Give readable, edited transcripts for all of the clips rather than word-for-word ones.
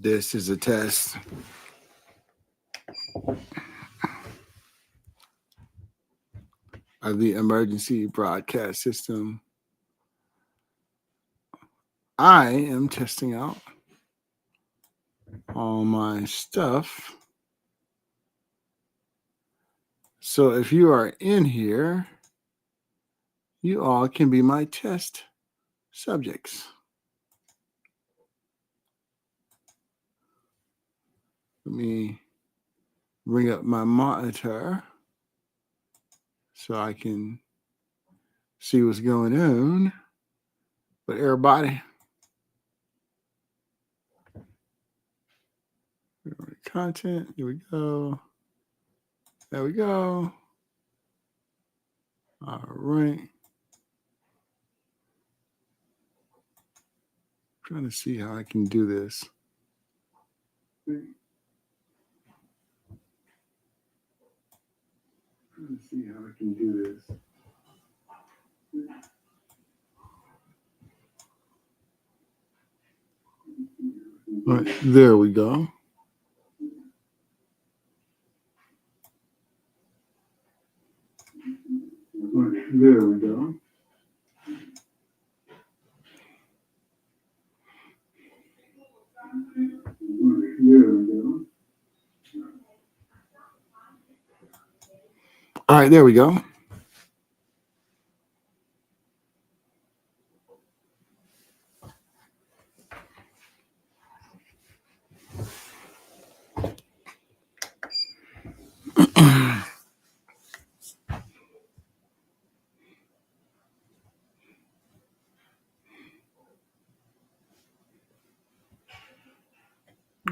This is a test of the emergency broadcast system. I am testing out all my stuff. So if you are in here, you all can be my test subjects. Let me bring up my monitor so I can see what's going on. But everybody, content, here we go. There we go. All right. Trying to see how I can do this. Trying to see how I can do this. Right, there we go. Right, there we go. Right, there we go. All right, there we go.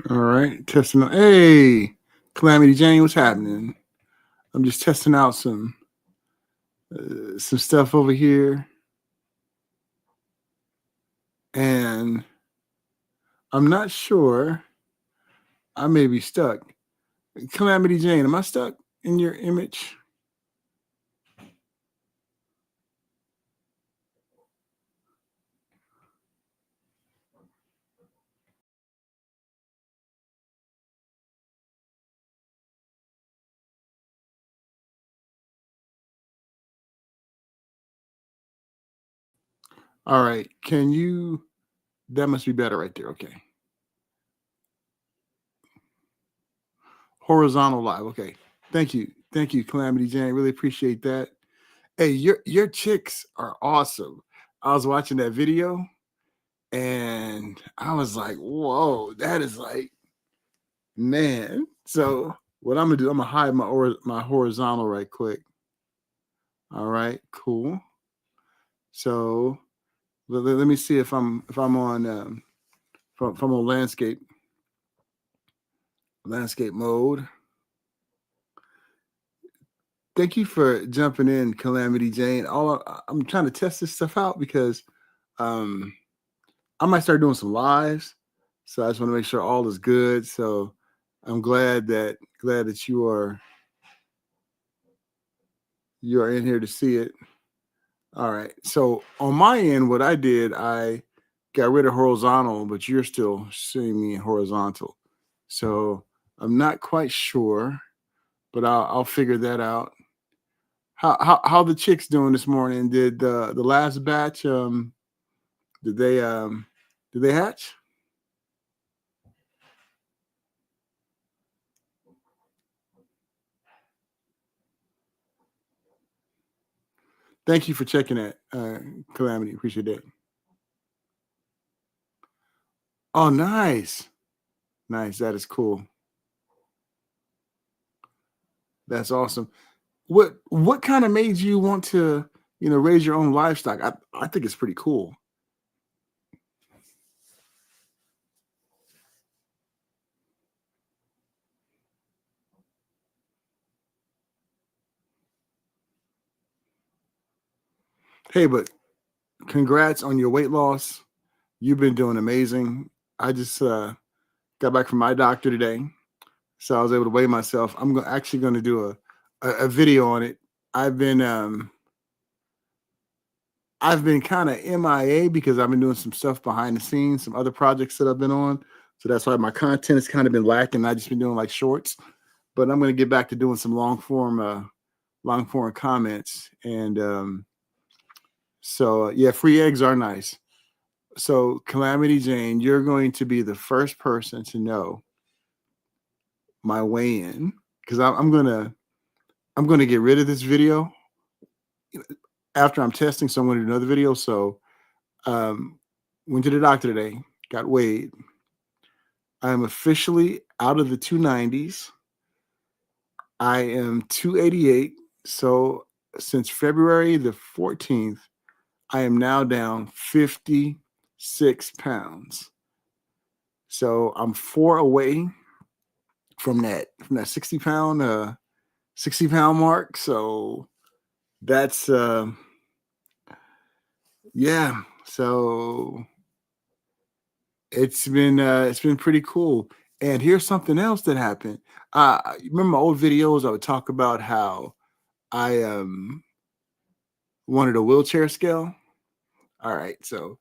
All right, testing out. Hey, Calamity Jane, what's happening? I'm just testing out some stuff over here, and I'm not sure. I may be stuck. Calamity Jane, am I stuck in your image? All right, can you? That must be better right there. Okay. Horizontal live. Okay. Thank you. Thank you, Calamity Jane. Really appreciate that. Hey, your chicks are awesome. I was watching that video and I was like, whoa, that is like, man. So what I'm gonna do, I'm gonna hide my horizontal right quick. All right, cool. So let me see if I'm on if I'm on landscape mode. Thank you for jumping in, Calamity Jane. I'm trying to test this stuff out because I might start doing some lives. So I just want to make sure all is good. So I'm glad that you are in here to see it. All right. So on my end, what I did, I got rid of horizontal, but you're still seeing me in horizontal. So I'm not quite sure, but I'll figure that out. How the chicks doing this morning? Did the last batch did they hatch? Thank you for checking that, Calamity. Appreciate that. Oh, nice. Nice. That is cool. That's awesome. What kind of made you want to, raise your own livestock? I think it's pretty cool. Hey, but congrats on your weight loss. You've been doing amazing. I just got back from my doctor today, so I was able to weigh myself. I'm actually going to do a video on it. I've been kind of MIA because I've been doing some stuff behind the scenes, some other projects that I've been on. So that's why my content has kind of been lacking. I just been doing like shorts, but I'm going to get back to doing some long form comments. And yeah, free eggs are nice. So Calamity Jane, you're going to be the first person to know my weigh-in because I'm gonna get rid of this video after I'm testing. So I'm going to do another video. So went to the doctor today, got weighed. I am officially out of the 290s. I am 288. So since February the 14th, I am now down 56 pounds. So I'm 4 away from that 60 pound mark. So that's yeah. So it's been pretty cool. And here's something else that happened. Remember my old videos? I would talk about how I wanted a wheelchair scale. All right, so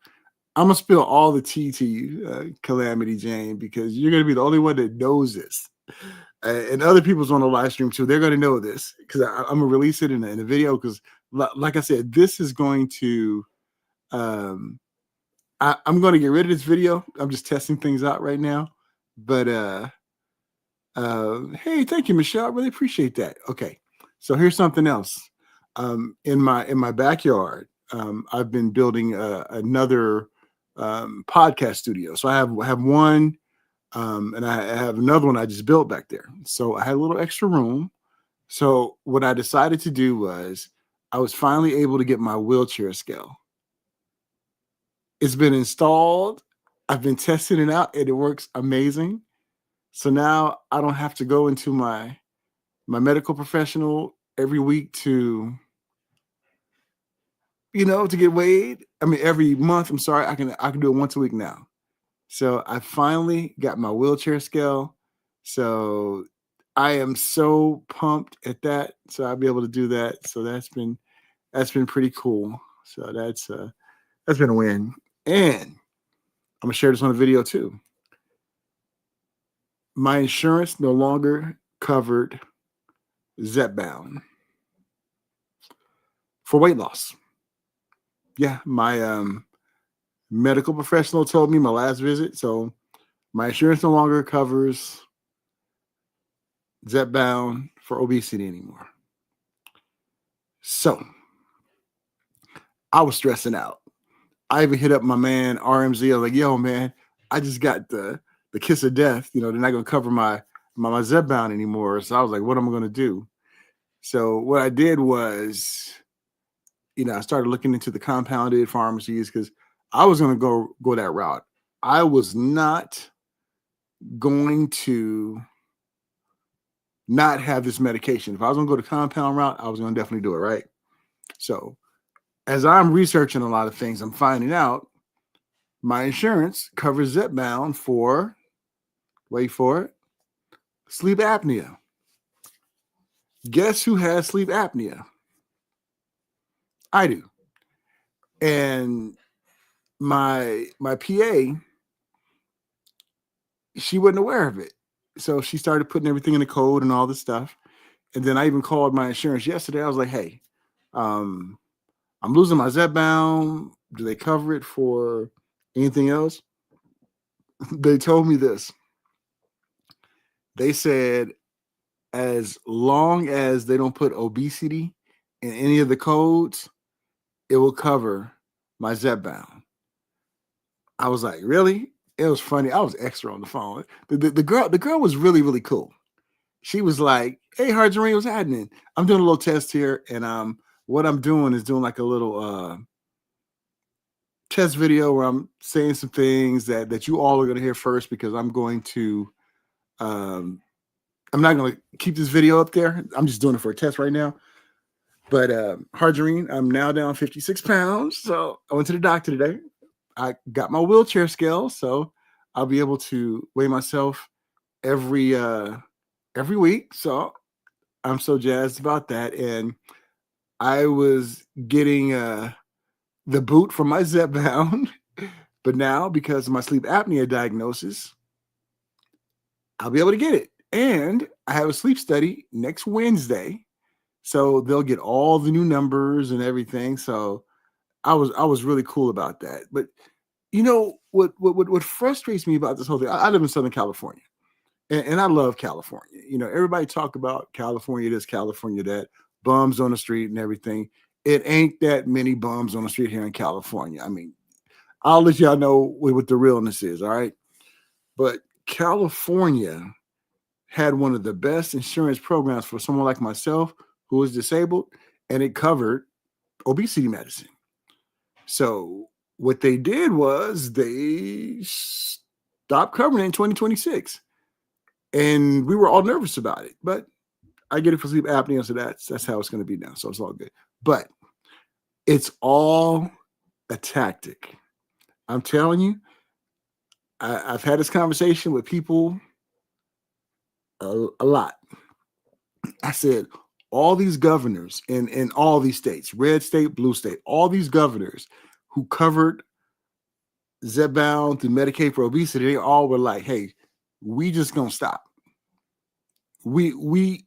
I'm gonna spill all the tea to you, Calamity Jane, because you're gonna be the only one that knows this, and other people's on the live stream too. They're gonna know this because I'm gonna release it in a video. Because, like I said, this is going to. I'm going to get rid of this video. I'm just testing things out right now, but hey, thank you, Michelle. I really appreciate that. Okay, so here's something else. In my backyard, I've been building another podcast studio. So I have one, and I have another one I just built back there. So I had a little extra room. So what I decided to do was I was finally able to get my wheelchair scale. It's been installed. I've been testing it out, and it works amazing. So now I don't have to go into my medical professional every week to to get weighed. I mean, every month. I'm sorry, I can do it once a week now. So I finally got my wheelchair scale. So I am so pumped at that. So I'll be able to do that. So that's been pretty cool. So that's been a win. And I'm gonna share this on a video too. My insurance no longer covered Zepbound for weight loss. Yeah, my medical professional told me my last visit. So my insurance no longer covers Zepbound for obesity anymore. So I was stressing out. I even hit up my man RMZ. I was like, "Yo, man, I just got the kiss of death. They're not going to cover my Zepbound anymore." So I was like, "What am I going to do?" So what I did was, I started looking into the compounded pharmacies because I was going to go that route. I was not going to not have this medication. If I was going to go the compound route, I was going to definitely do it, right? So as I'm researching a lot of things, I'm finding out my insurance covers Zepbound for, wait for it, sleep apnea. Guess who has sleep apnea? I do. And my PA, she wasn't aware of it. So she started putting everything in the code and all this stuff. And then I even called my insurance yesterday. I was like, "Hey, I'm losing my Zepbound. Do they cover it for anything else?" They told me this. They said, as long as they don't put obesity in any of the codes, it will cover my Zepbound. I was like, "Really?" It was funny. I was extra on the phone. The girl was really, really cool. She was like, "Hey, Harjareen, what's happening? I'm doing a little test here, and what I'm doing is doing like a little test video where I'm saying some things that you all are going to hear first because I'm going to I'm not going to keep this video up there. I'm just doing it for a test right now. But Harjareen, I'm now down 56 pounds. So I went to the doctor today. I got my wheelchair scale, so I'll be able to weigh myself every week. So I'm so jazzed about that. And I was getting the boot from my Zepbound, but now because of my sleep apnea diagnosis, I'll be able to get it. And I have a sleep study next Wednesday. So they'll get all the new numbers and everything. So I was really cool about that. But you know what frustrates me about this whole thing? I live in Southern California, and I love California. You know, everybody talk about California this, California that, bums on the street and everything. It ain't that many bums on the street here in California. I mean, I'll let y'all know what the realness is. All right, but California had one of the best insurance programs for someone like myself who is disabled, and it covered obesity medicine. So what they did was they stopped covering it in 2026, and we were all nervous about it. But I get it for sleep apnea, so that's how it's going to be now. So it's all good. But it's all a tactic. I'm telling you, I've had this conversation with people a lot. I said, all these governors in all these states, red state, blue state, all these governors who covered Zepbound through Medicaid for obesity, they all were like, hey, we just gonna stop. We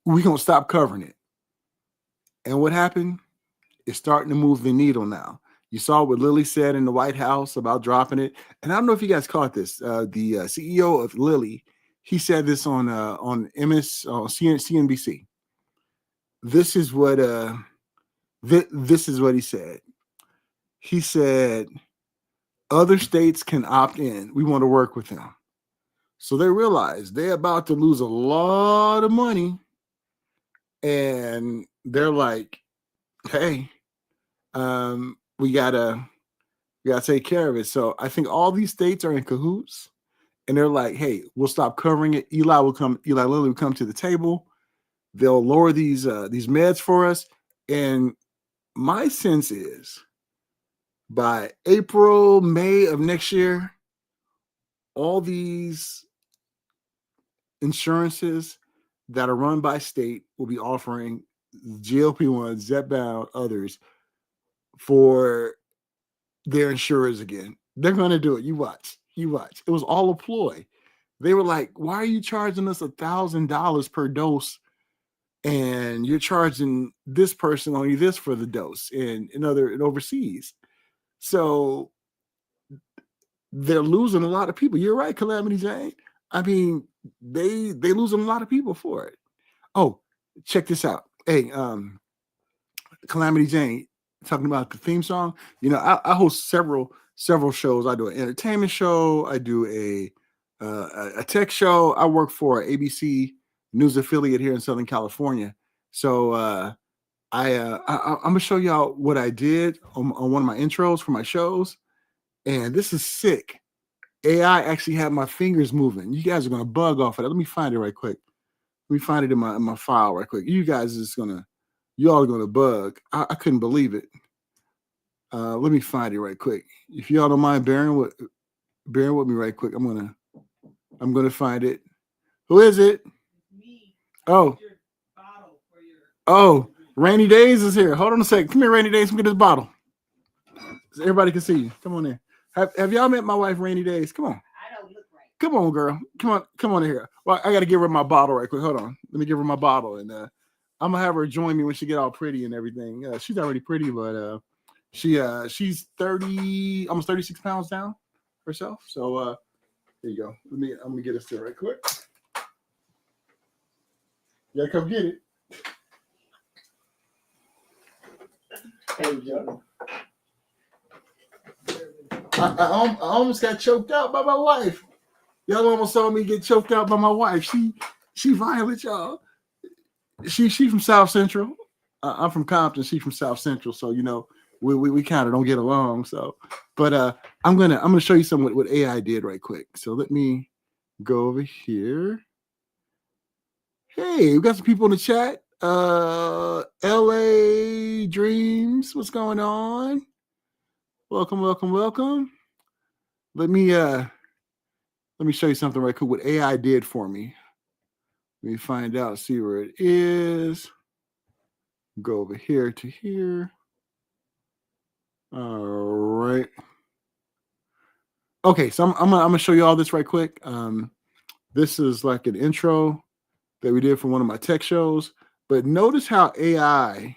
gonna stop covering it. And what happened? It's starting to move the needle now. You saw what Lilly said in the White House about dropping it. And I don't know if you guys caught this. The CEO of Lilly, he said this on MS CNBC. This is what this is what he said. He said other states can opt in. We want to work with them. So they realize they're about to lose a lot of money, and they're like, "Hey, we gotta take care of it." So I think all these states are in cahoots, and they're like, "Hey, we'll stop covering it." Eli Lilly will come to the table. They'll lower these meds for us, and my sense is by April, May of next year, all these insurances that are run by state will be offering GLP-1, Zepbound, others for their insurers again. They're going to do it. You watch. You watch. It was all a ploy. They were like, why are you charging us $1,000 per dose? And you're charging this person only this for the dose and overseas. So they're losing a lot of people. You're right, Calamity Jane. I mean, they losing a lot of people for it. Oh, check this out. Hey, Calamity Jane, talking about the theme song. You know, I host several shows. I do an entertainment show. I do a tech show. I work for an ABC news affiliate here in Southern California. So I'm gonna show y'all what I did on one of my intros for my shows, and this is sick. AI actually had my fingers moving. You guys are gonna bug off of that. Let me find it right quick. Let me find it in my file right quick. You all are gonna bug. I couldn't believe it. Let me find it right quick. If y'all don't mind bearing with me right quick, I'm gonna find it. Who is it? Oh, oh, Rainy Days is here. Hold on a second. Come here, Rainy Days. Come get this bottle so everybody can see you. Come on in. Have y'all met my wife, Rainy Days? Come on. Come on, girl. Come on in here. Well, I got to give her my bottle right quick. Hold on. Let me give her my bottle, and I'm gonna have her join me when she get all pretty and everything. She's already pretty, but she's 30, almost 36 pounds down herself. So here you go. I'm gonna get us there right quick. You gotta come get it. There we go. I almost got choked out by my wife. Y'all almost saw me get choked out by my wife. She violent, y'all. She's from South Central. I'm from Compton. She's from South Central. So we kind of don't get along. So, but I'm gonna show you some what AI did right quick. So let me go over here. Hey, we got some people in the chat. LA Dreams, what's going on? Welcome. Let me show you something right quick. What AI did for me. Let me find out. See where it is. Go over here to here. All right. Okay, so I'm gonna show you all this right quick. This is like an intro that we did for one of my tech shows. But notice how AI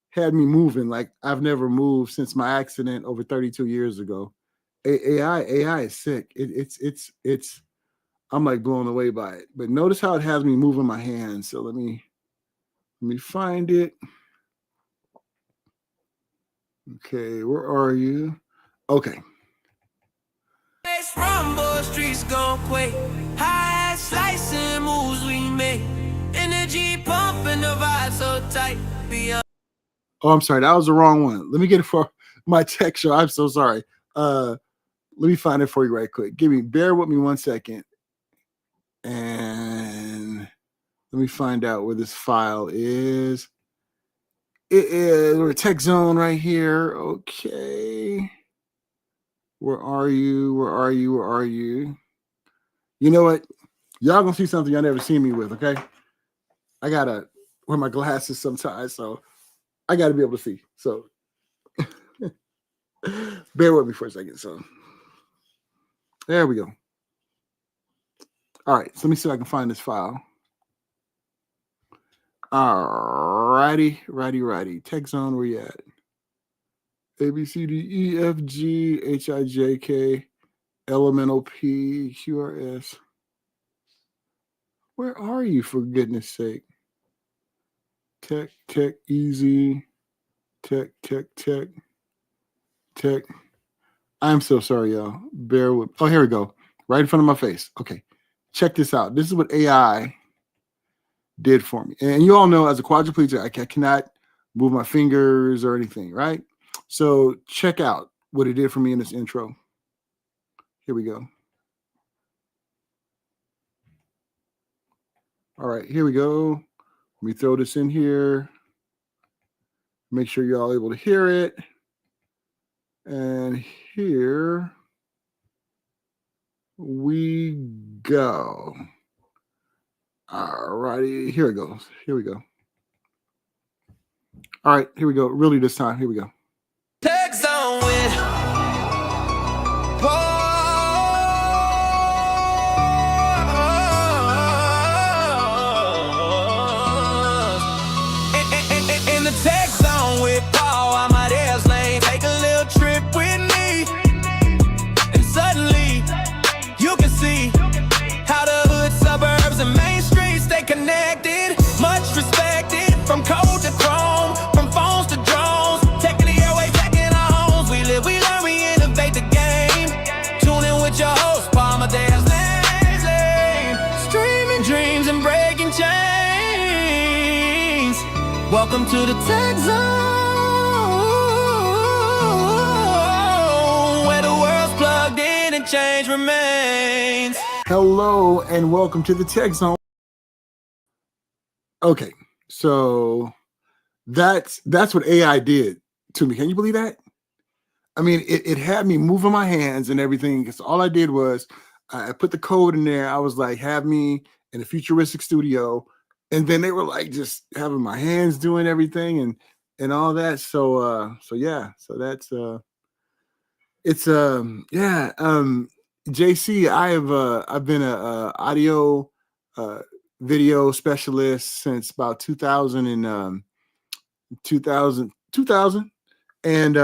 had me moving like I've never moved since my accident over 32 years ago. AI is sick. It's I'm like blown away by it. But notice how it has me moving my hands. So let me find it. Okay, where are you? Okay. Rumble streets gon' quake. High slicing moves we make. Energy pumping the vibe so tight. Beyond. Oh, I'm sorry. That was the wrong one. Let me get it for my tech show. I'm so sorry. Let me find it for you right quick. Bear with me 1 second. And let me find out where this file is. It is we're Tech Zone right here. Okay. Where are you? Where are you? Where are you? You know what? Y'all gonna see something y'all never seen me with, okay? I gotta wear my glasses sometimes, so I gotta be able to see. So bear with me for a second. So there we go. All right, so let me see if I can find this file. Righty. Tech Zone, where you at? A, B, C, D, E, F, G, H, I, J, K, Elemental P, Q, R, S. Where are you, for goodness sake? Tech, easy. Tech. I'm so sorry, y'all. Bear with. Oh, here we go. Right in front of my face. Okay. Check this out. This is what AI did for me. And you all know, as a quadriplegic, I cannot move my fingers or anything, right? So check out what it did for me in this intro. Here we go. All right, here we go. Let me throw this in here. Make sure you're all able to hear it. And here we go. All righty, here it goes. Here we go. All right, here we go. Really this time. Here we go. Tech Zone with in the Tech Zone with Paul. I'm out there lane. Take a little trip with me, and suddenly you can see how the hood, suburbs, and main streets stay connected. Much respected, from code to chrome, from phones to drones. Taking the airways, taking our homes. We live, we learn, we innovate the game. Tune in with your host, Paul Amadeus Lane. Streaming dreams and breaking chains. Welcome to the Tech Zone, where the world's plugged in and change remains. Hello and welcome to the Tech Zone. Okay, so that's what AI did to me. Can you believe that? I mean, it had me moving my hands and everything. Because all I did was I put the code in there. I was like, have me in a futuristic studio, and then they were like just having my hands doing everything and all that. So yeah, so that's it's JC, I've been a audio video specialist since about 2000 and 2000 and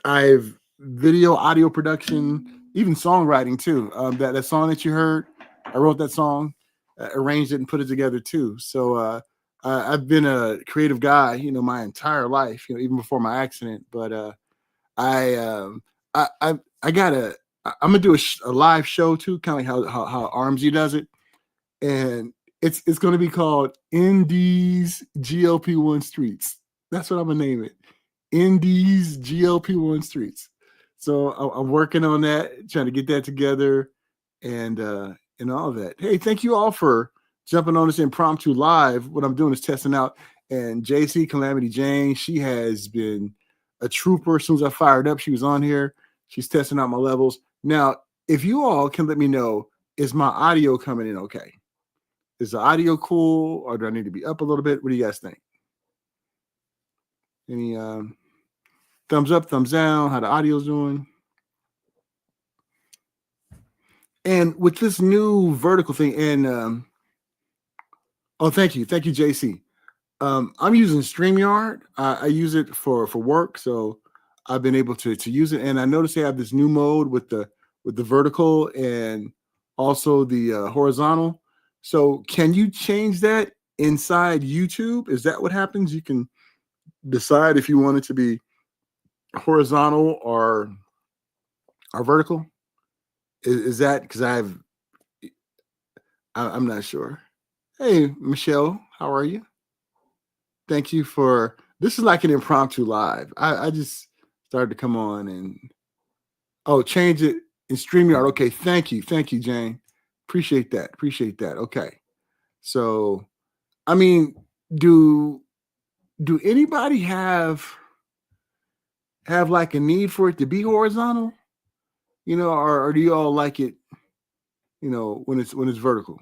I've video audio production, even songwriting too. That song that you heard, I wrote that song, arranged it and put it together too. So I've been a creative guy, my entire life, even before my accident. But I got I'm gonna do a live show too, kind of like how Armsy does it, and it's gonna be called Indies GLP-1 Streets. That's what I'm gonna name it, Indies GLP-1 Streets. So I'm working on that, trying to get that together, and all of that. Hey, thank you all for jumping on this impromptu live. What I'm doing is testing out, and JC Calamity Jane, she has been a trooper. As soon as I fired up, she was on here. She's testing out my levels. Now, if you all can let me know, is my audio coming in okay? Is the audio cool, or do I need to be up a little bit? What do you guys think? Any thumbs up, thumbs down? How the audio's doing? And with this new vertical thing, and oh, thank you, JC. I'm using StreamYard. I use it for work, so I've been able to use it. And I noticed they have this new mode with the vertical and also the horizontal. So can you change that inside YouTube? Is that what happens? You can decide if you want it to be horizontal or vertical. Is that because I'm not sure. Hey, Michelle, how are you? Thank you for this is like an impromptu live. I just started to come on and oh, change it in StreamYard. Okay, thank you, Jane. Appreciate that. Appreciate that. Okay, so I mean, do do anybody have like a need for it to be horizontal? You know, or do you all like it? You know, when it's vertical?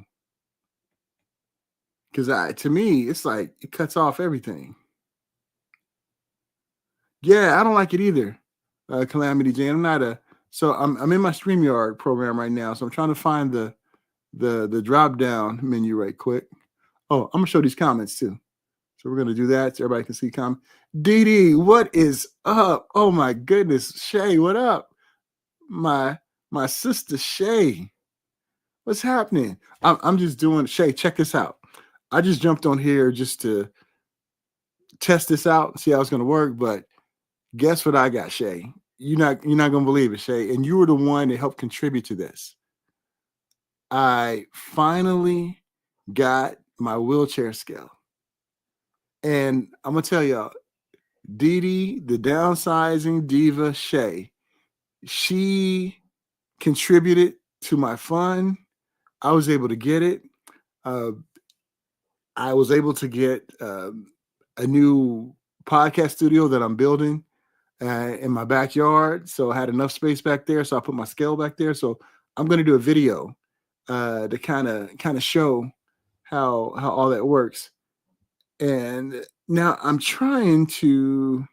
Because to me, it's like it cuts off everything. Yeah, I don't like it either. Calamity Jane. I'm not a so I'm in my StreamYard program right now, so I'm trying to find the drop down menu right quick. Oh, I'm gonna show these comments too. So we're gonna do that so everybody can see comment. Dee Dee, what is up? Oh my goodness, Shay, what up? My my sister Shay, what's happening? I'm just doing Shay. Check this out. I just jumped on here just to test this out, see how it's gonna work, but guess what I got, Shay? You're not gonna believe it, Shay. And you were the one that helped contribute to this. I finally got my wheelchair scale. And I'm gonna tell y'all, Dee Dee, the downsizing diva Shay, she contributed to my fund. I was able to get it. Uh, I was able to get a new podcast studio that I'm building in my backyard. So I had enough space back there. So I put my scale back there. So I'm going to do a video to kind of show how all that works. And now I'm trying to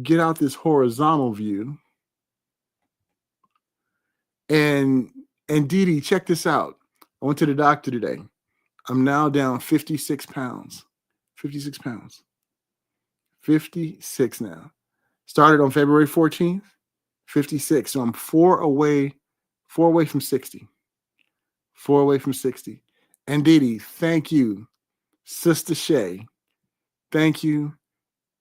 get out this horizontal view. And Dee Dee, check this out. I went to the doctor today. I'm now down 56 pounds. 56 pounds. 56 now. Started on February 14th, 56. So I'm four away from 60. 4 away from 60. And Dee Dee, thank you. Sister Shay, thank you.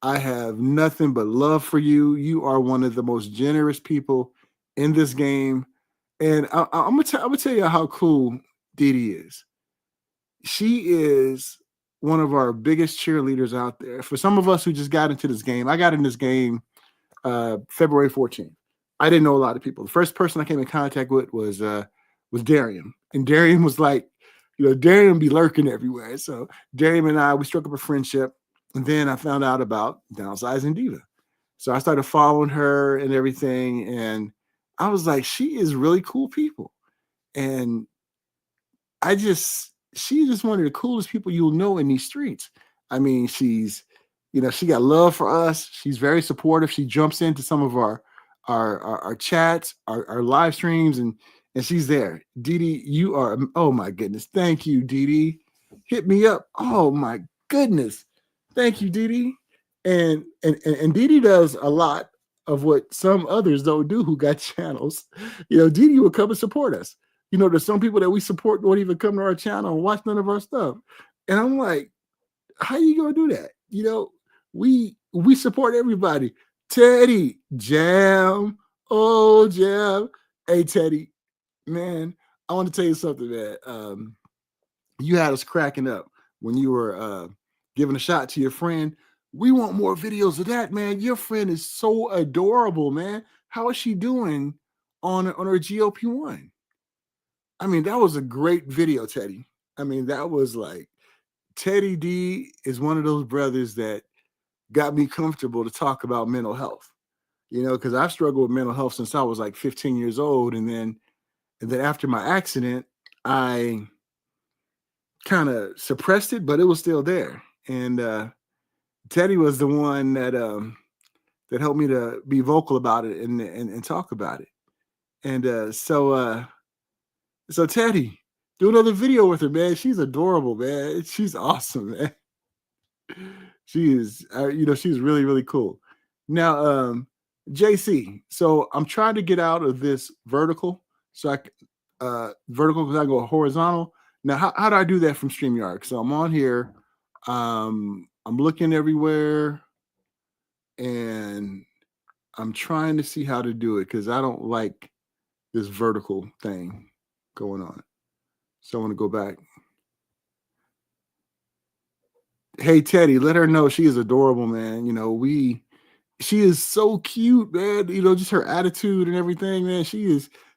I have nothing but love for you. You are one of the most generous people in this game. And I'm gonna tell you how cool Dee Dee is. She is one of our biggest cheerleaders out there. For some of us who just got into this game, I got in this game February 14th. I didn't know a lot of people. The first person I came in contact with was Darian, and Darian was like, Darian be lurking everywhere. So Darian and I, we struck up a friendship, and then I found out about Downsizing Diva. So I started following her and everything, and I was like, she is really cool people, and she's just one of the coolest people you'll know in these streets. I mean, she got love for us. She's very supportive. She jumps into some of our chats, our live streams, and she's there. Dee Dee, you are, oh my goodness. Thank you, Dee Dee. Hit me up. Oh my goodness. Thank you, Dee Dee. And Dee Dee does a lot of what some others don't do who got channels. Dee Dee will come and support us. There's some people that we support don't even come to our channel and watch none of our stuff. And I'm like, how you gonna do that? We support everybody. Teddy, Jam, oh Jam. Hey Teddy, man, I want to tell you something, man. You had us cracking up when you were giving a shot to your friend. We want more videos of that, man. Your friend is so adorable, man. How is she doing on her GLP-1? I mean, that was a great video, Teddy. I mean, that was like Teddy D is one of those brothers that got me comfortable to talk about mental health. Because I've struggled with mental health since I was like 15 years old, and then after my accident, I kind of suppressed it, but it was still there. And Teddy was the one that helped me to be vocal about it and talk about it. And so So Teddy, do another video with her, man. She's adorable, man. She's awesome, man. She is, she's really, really cool. Now, JC, so I'm trying to get out of this vertical, so vertical because I go horizontal. Now, how do I do that from StreamYard? So I'm on here, I'm looking everywhere, and I'm trying to see how to do it because I don't like this vertical thing going on. So I want to go back. Hey Teddy, let her know she is adorable, man. She is so cute, man. Just her attitude and everything, man.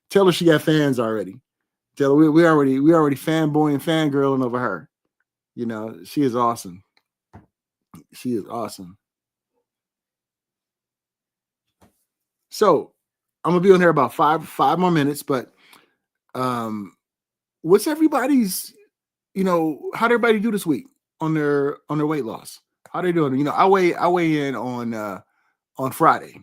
Tell her she got fans already. Tell her we already fanboy and fangirling over her. She is awesome. She is awesome. So I'm gonna be on there about five more minutes, but what's everybody's, how'd everybody do this week on their weight loss? How they doing? I weigh in on Friday.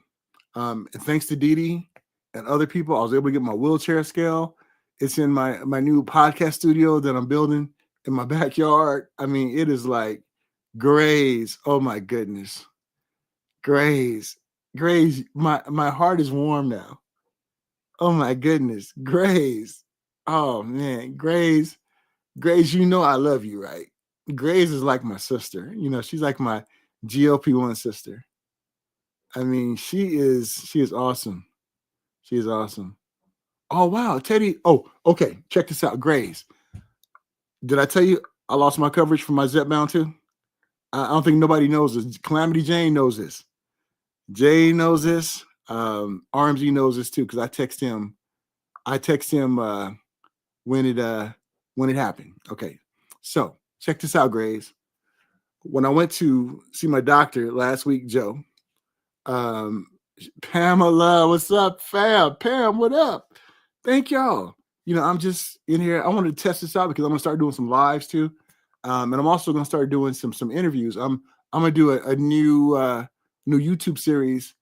And thanks to Dee Dee and other people, I was able to get my wheelchair scale. It's in my new podcast studio that I'm building in my backyard. I mean, it is like Grace. Oh my goodness. Grace. My heart is warm now. Oh my goodness. Grace. Oh man. Grace, I love you, right? Grace is like my sister. She's like my GLP-1 sister. I mean, she is awesome. She is awesome. Oh wow, Teddy. Oh, okay. Check this out, Grace. Did I tell you I lost my coverage for my Zepbound too? I don't think nobody knows this. Calamity Jane knows this. Jay knows this. RMG knows this too because I text him. When it happened. Okay, so check this out, Grace. When I went to see my doctor last week, Joe. Pamela, what's up, fam? Pam, what up? Thank y'all. I'm just in here. I wanted to test this out because I'm gonna start doing some lives too, and I'm also gonna start doing some interviews. I'm gonna do a new YouTube series.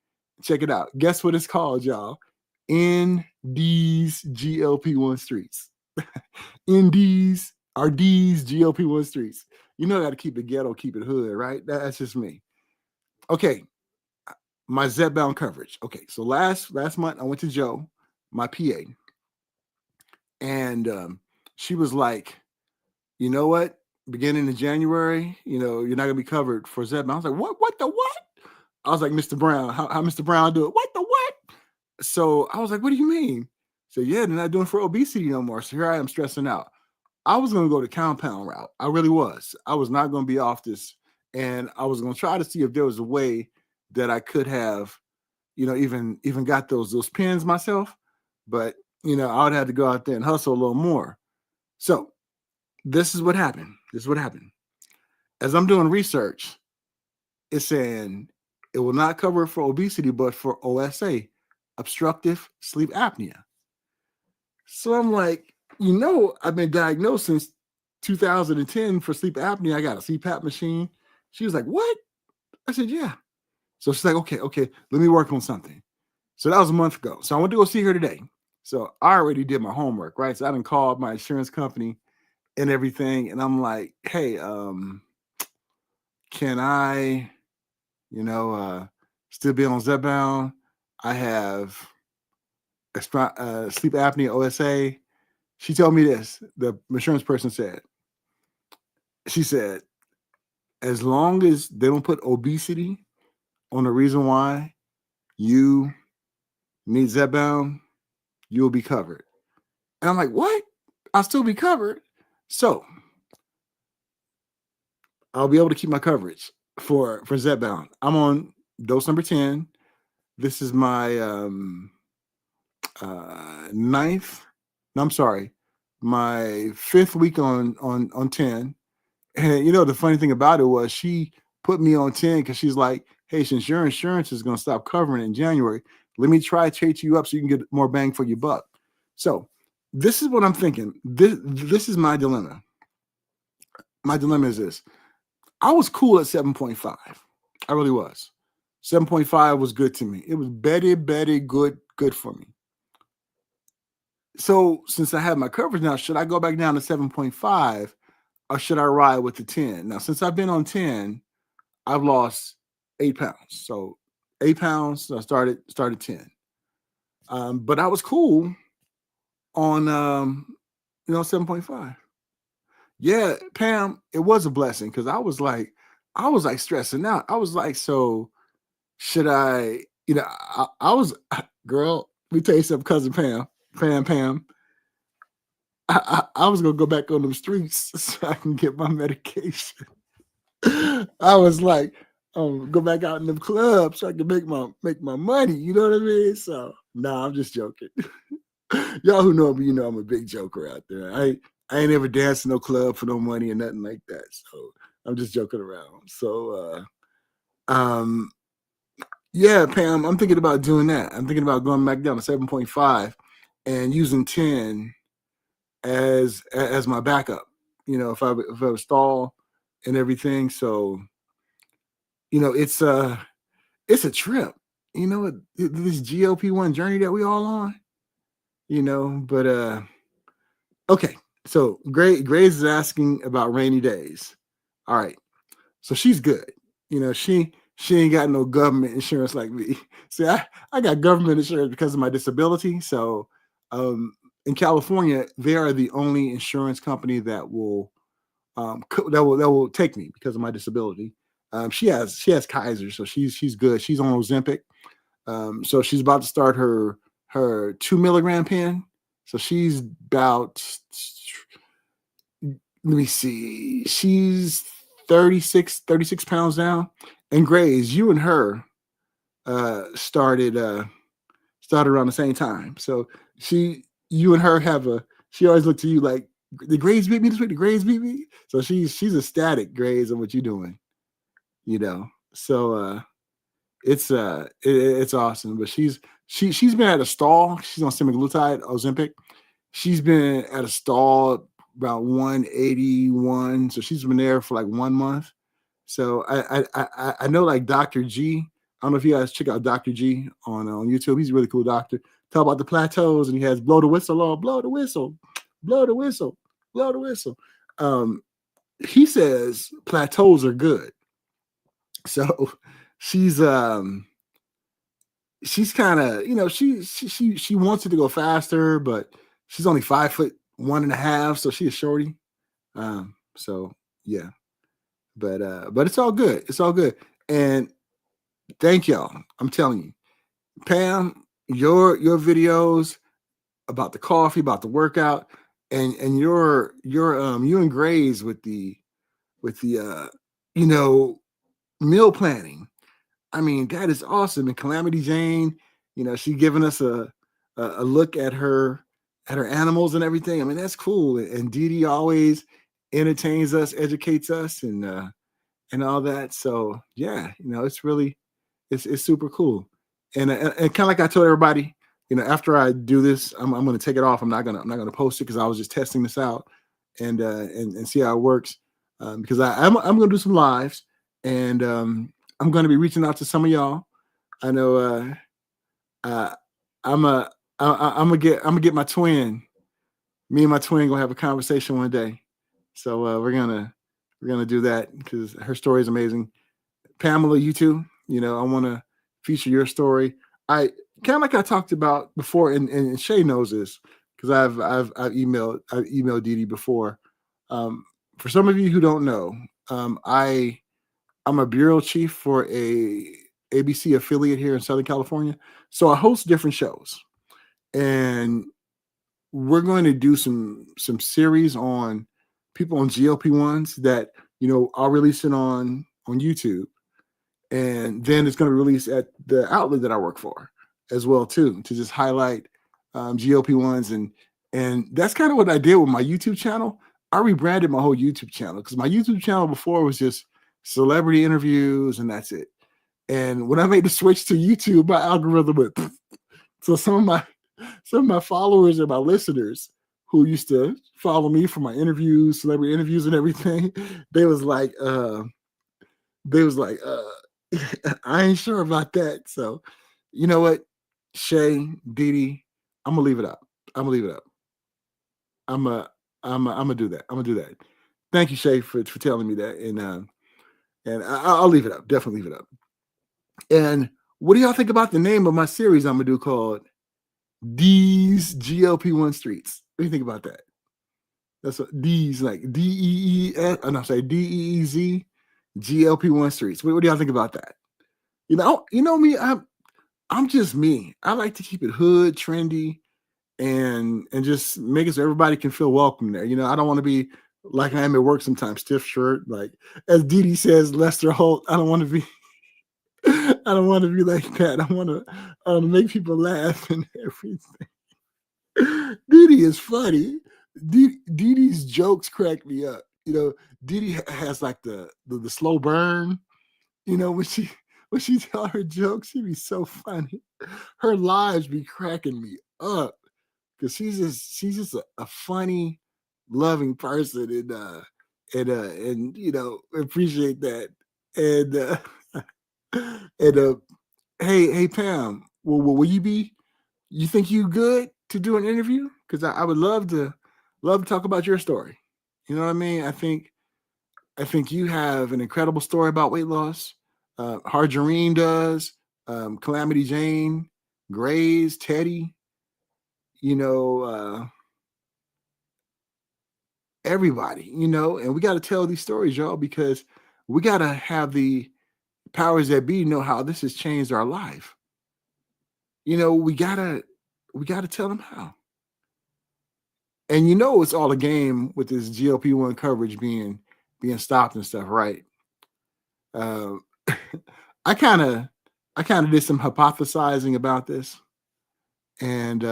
Check it out. Guess what it's called, y'all? In these GLP-1 streets. In these GLP-1 streets. I got to keep it ghetto, keep it hood, right? That's just me. Okay. My Zepbound coverage. Okay, so last month I went to Joe, my PA, and she was like, "You know what? Beginning in January, you're not gonna be covered for Zepbound." I was like, "What? What the what?" I was like, "Mr. Brown, how Mr. Brown do it? What the what?" So I was like, "What do you mean?" So yeah, they're not doing for obesity no more. So here I am stressing out. I was gonna go the compound route. I really was. I was not gonna be off this, and I was gonna try to see if there was a way that I could have, even got those pins myself. But I would have to go out there and hustle a little more. So this is what happened. As I'm doing research, it's saying it will not cover for obesity, but for OSA, obstructive sleep apnea. So I'm like, I've been diagnosed since 2010 for sleep apnea. I got a CPAP machine. She was like, "What?" I said, "Yeah." So she's like, okay, let me work on something. So that was a month ago. So I went to go see her today. So I already did my homework, right? So I didn't call my insurance company and everything. And I'm like, "Hey, can I, still be on Zepbound? I have sleep apnea OSA." She told me this. The insurance person said, she said, as long as they don't put obesity on the reason why you need Zepbound, you'll be covered. And I'm like, "What? I'll still be covered." So I'll be able to keep my coverage for Zepbound. I'm on dose number 10. This is my ninth. No, I'm sorry, my 5th week on 10. And the funny thing about it was she put me on 10 because she's like, "Hey, since your insurance is going to stop covering in January, let me try to chase you up so you can get more bang for your buck." So this is what I'm thinking. This is my dilemma. My dilemma is this. I was cool at 7.5. I really was. 7.5 was good to me. It was very, very good for me. So since I have my coverage now, should I go back down to 7.5 or should I ride with the 10? Now, since I've been on 10, I've lost 8 pounds. So 8 pounds, I started 10. But I was cool on 7.5. Yeah, Pam, it was a blessing because I was like stressing out. I was like, so should I, I was girl, let me tell you something, cousin Pam. I was gonna go back on them streets so I can get my medication. I was like, go back out in them clubs so I can make my money. You know what I mean? So nah, I'm just joking. Y'all who know me, you know I'm a big joker out there. I ain't ever danced in no club for no money or nothing like that. So I'm just joking around. So um yeah, Pam, I'm thinking about doing that. I'm thinking about going back down to 7.5 and using 10 as my backup. If I stall and everything. So, it's a trip. This GLP-1 journey that we all on, but okay. So Grace is asking about rainy days. All right. So she's good. She ain't got no government insurance like me. See, I got government insurance because of my disability. So um, in California, they are the only insurance company that will that will take me because of my disability. She has Kaiser, so she's good. She's on Ozempic. So she's about to start her 2 milligram pen. So she's about, let me see, she's 36 pounds down. And Grace, you and her started around the same time. So you and her she always looked to you like, the Grays beat me this week. The Grays beat me. So she's ecstatic, Grays, on what you're doing. So it's awesome. But she's been at a stall. She's on semaglutide, Ozempic. She's been at a stall about 181. So she's been there for like 1 month. So I know, like, Dr. G. I don't know if you guys check out Dr. G on YouTube. He's a really cool doctor. Talk about the plateaus, and he has blow the whistle on, blow the whistle, blow the whistle, blow the whistle. He says plateaus are good. So she's kind of, she wants it to go faster, but she's only 5'1.5", so she's a shorty. So yeah. But it's all good. It's all good. And thank y'all. I'm telling you, Pam, your videos about the coffee, about the workout, and your you and Grays with the meal planning. I mean, that is awesome. And Calamity Jane, she giving us a look at her animals and everything. I mean, that's cool. And Dee Dee always entertains us, educates us, and all that. So yeah, it's super cool. And kind of like I told everybody, after I do this, I'm going to take it off. I'm not gonna post it because I was just testing this out and see how it works. Because I'm going to do some lives, and I'm going to be reaching out to some of y'all. I know I'm gonna get my twin. Me and my twin gonna have a conversation one day. So we're gonna do that because her story is amazing. Pamela, you too. I want to feature your story. I kind of like I talked about before, and Shay knows this because I've emailed Dee Dee before. For some of you who don't know, I'm a bureau chief for a ABC affiliate here in Southern California. So I host different shows, and we're going to do some series on people on GLP-1s that I'll release it on YouTube, and then it's going to release at the outlet that I work for as well too, to just highlight GLP-1s, and that's kind of what I did with my YouTube channel. I rebranded my whole YouTube channel because my YouTube channel before was just celebrity interviews and that's it. And when I made the switch to YouTube, my algorithm went. So some of my followers and my listeners who used to follow me for my interviews, celebrity interviews and everything, they was like, I ain't sure about that. So you know what, Shay, Dee Dee, I'm gonna leave it up. I'm gonna leave it up. I'm a I'm gonna do that. I'm gonna do that. Thank you, Shay, for telling me that, and I'll leave it up. Definitely leave it up. And what do y'all think about the name of my series I'm gonna do called D's GLP-1 Streets? What do you think about that? That's what D's like DEES. I'm sorry, DEEZ GLP-1 Streets. What do y'all think about that? You know me. I'm just me. I like to keep it hood, trendy, and just make it so everybody can feel welcome there. I don't want to be like I am at work sometimes, stiff shirt, like as Dee Dee says, Lester Holt. I don't want to be. I don't want to be like that. I want to make people laugh and everything. Dee Dee is funny. Dee Dee's jokes crack me up. Dee Dee has like the slow burn. When she tell her jokes, she be so funny. Her lives be cracking me up because she's just a funny, loving person, and appreciate that. And hey Pam, will you be? You think you good to do an interview? Because I would love to talk about your story. You know what I mean? I think you have an incredible story about weight loss. Harjareen does. Calamity Jane, Grays, Teddy. Everybody. And we got to tell these stories, y'all, because we got to have the powers that be know how this has changed our life. We gotta tell them how. And it's all a game with this GLP-1 coverage being stopped and stuff, right? Uh, I kind of did some hypothesizing about this, and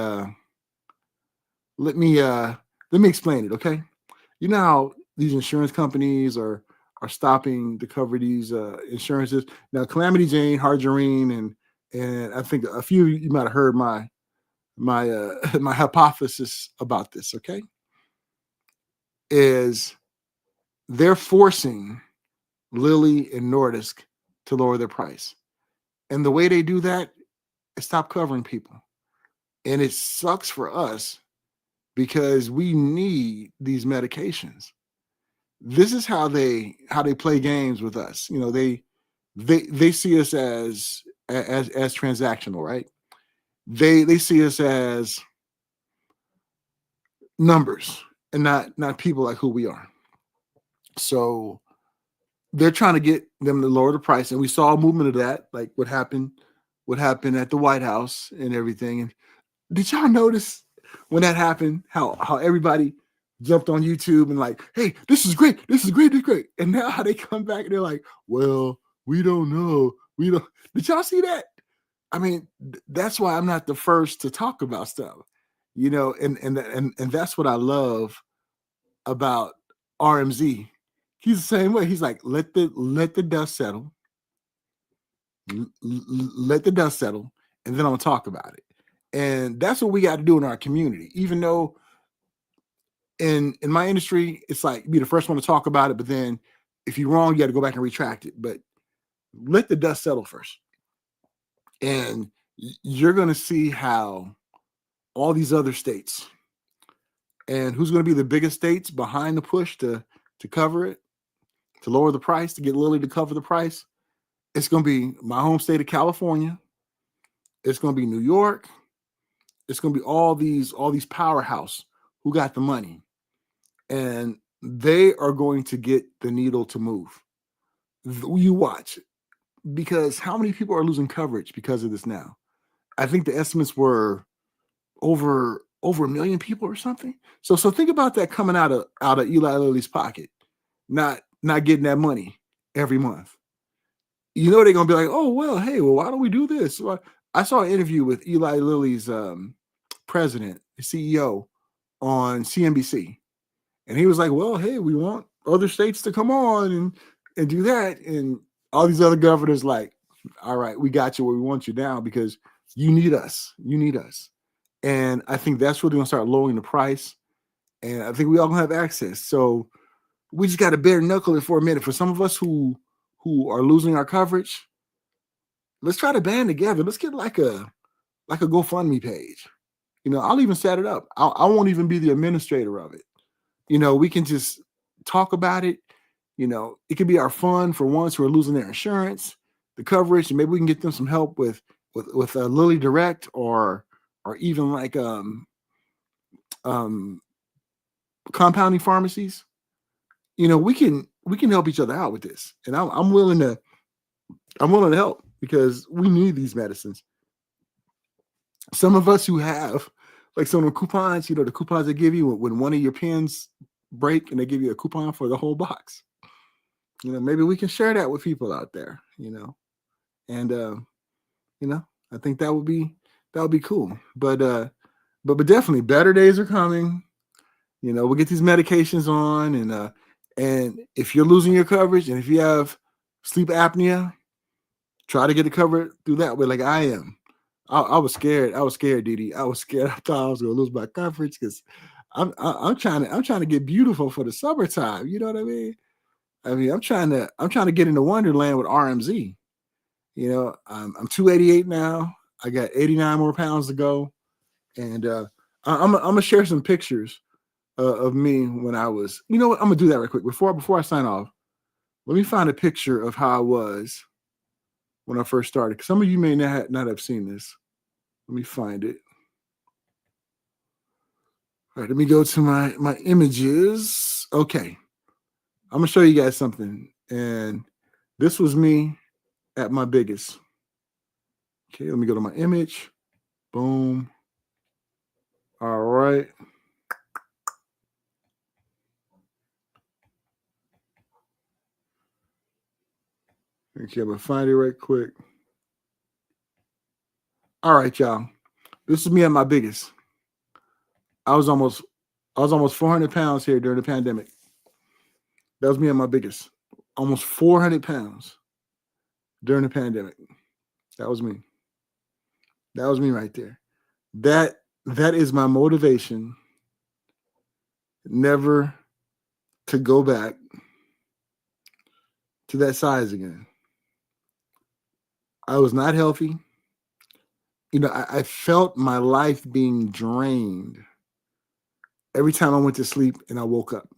let me explain it, okay? You know how these insurance companies are stopping to cover these insurances. Now, Calamity Jane, Harjareen, and I think a few of you might have heard my my hypothesis about this, okay? Is they're forcing Lilly and Nordisk to lower their price. And the way they do that is stop covering people. And it sucks for us because we need these medications. This is how they play games with us. They see us as transactional, right? They see us as numbers and not people like who we are. So they're trying to get them to lower the price, and we saw a movement of that, like what happened at the White House and everything. And did y'all notice when that happened, how everybody jumped on YouTube and like, hey, this is great, this is great, this is great. And now how they come back and they're like, well, we don't know. We don't. Did y'all see that? I mean, that's why I'm not the first to talk about stuff, and that's what I love about RMZ. He's the same way. He's like, let the dust settle. Let the dust settle, and then I'll talk about it. And that's what we got to do in our community. Even though in my industry, it's like be the first one to talk about it, but then if you're wrong, you got to go back and retract it. But let the dust settle first. And you're going to see how all these other states, and who's going to be the biggest states behind the push to cover it, to lower the price, to get Lilly to cover the price. It's going to be my home state of California. It's going to be New York. It's going to be all these powerhouse who got the money. And they are going to get the needle to move. You watch. Because how many people are losing coverage because of this now? I think the estimates were over 1 million people or something. So think about that coming out of Eli Lilly's pocket, not getting that money every month. They're gonna be like, oh well, hey, why don't we do this? Well, I saw an interview with Eli Lilly's president, CEO, on CNBC, and he was like, well, hey, we want other states to come on and do that, and all these other governors like, all right, we got you where we want you down because you need us. You need us. And I think that's really going to start lowering the price. And I think we all going to have access. So we just got to bare knuckle it for a minute. For some of us who are losing our coverage, let's try to band together. Let's get like a GoFundMe page. I'll even set it up. I won't even be the administrator of it. We can just talk about it. It could be our fund for ones who are losing their insurance, the coverage, and maybe we can get them some help with Lilly Direct or even like um, compounding pharmacies. We can help each other out with this, and I'm willing to help because we need these medicines. Some of us who have like some of the coupons, the coupons they give you when one of your pens break and they give you a coupon for the whole box. Maybe we can share that with people out there. And I think that would be cool. But definitely better days are coming. We'll get these medications on, and if you're losing your coverage and if you have sleep apnea, try to get it covered through that way, like I am. I was scared. I was scared, Didi. I was scared. I thought I was going to lose my coverage because I'm trying to get beautiful for the summertime. You know what I mean? I'm trying to get into Wonderland with RMZ. I'm 288 now. I got 89 more pounds to go, and I'm gonna share some pictures of me when I was. You know what? I'm gonna do that right quick before I sign off. Let me find a picture of how I was when I first started. Because some of you may not have seen this. Let me find it. All right, let me go to my images. Okay, I'm gonna show you guys something, and this was me at my biggest. Okay, let me go to my image. Boom. All right. Okay, I'm gonna find it right quick. All right, y'all. This is me at my biggest. I was almost 400 pounds here during the pandemic. That was me at my biggest. Almost 400 pounds during the pandemic. That was me. That was me right there. That is my motivation never to go back to that size again. I was not healthy. I felt my life being drained every time I went to sleep and I woke up.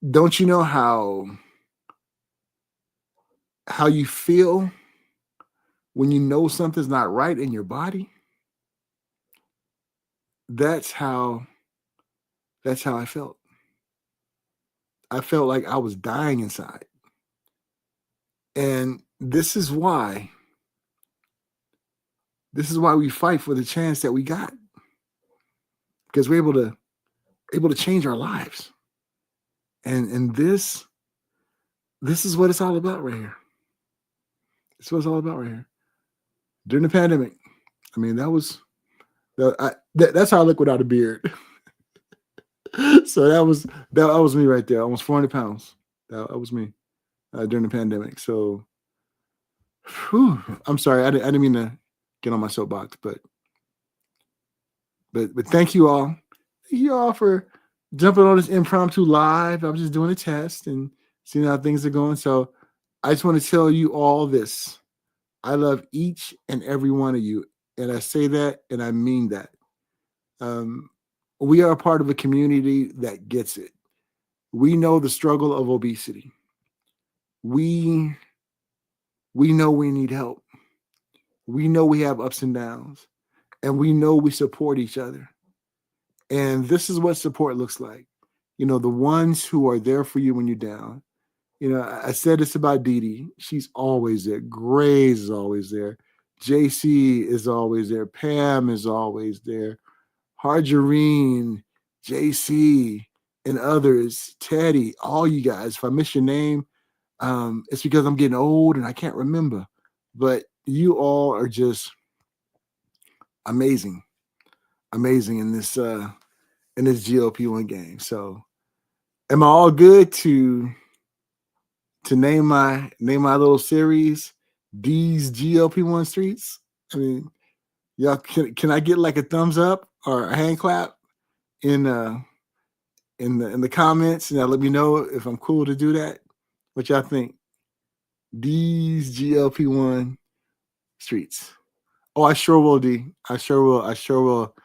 Don't you know how you feel when you know something's not right in your body? That's how I felt. I felt like I was dying inside. And this is why we fight for the chance that we got. Because we're able to change our lives. And this is what it's all about right here. It's what it's all about right here. During the pandemic, I mean, that's how I look without a beard. So that was me right there. Almost 400 pounds. That was me during the pandemic. So, I'm sorry. I didn't mean to get on my soapbox, but thank you all. Thank you all for jumping on this impromptu live. I was just doing a test and seeing how things are going. So I just want to tell you all this. I love each and every one of you. And I say that and I mean that. We are a part of a community that gets it. We know the struggle of obesity. We know we need help. We know we have ups and downs. And we know we support each other. And this is what support looks like. The ones who are there for you when you're down. I said this about Didi. She's always there. Grace is always there. JC is always there. Pam is always there. Harjareen, JC, and others. Teddy, all you guys. If I miss your name, it's because I'm getting old and I can't remember. But you all are just amazing in this GLP-1 game. So, am I all good to name my little series These GLP-1 Streets? I mean, y'all, can I get like a thumbs up or a hand clap in the comments? And let me know if I'm cool to do that. What y'all think? These GLP-1 Streets. Oh, I sure will, D. I sure will. I sure will.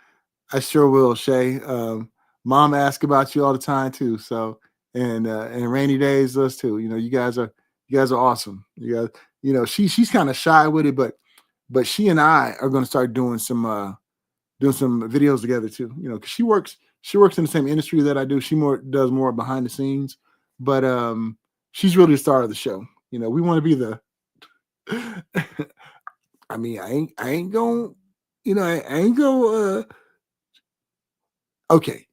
I sure will, Shay. Mom asks about you all the time too. So and rainy days, us too. You guys are awesome. You guys, she's kind of shy with it, but she and I are going to start doing some videos together too. Because she works in the same industry that I do. She more does more behind the scenes, but she's really the star of the show. We want to be the. I mean, I ain't going. I ain't go. Okay,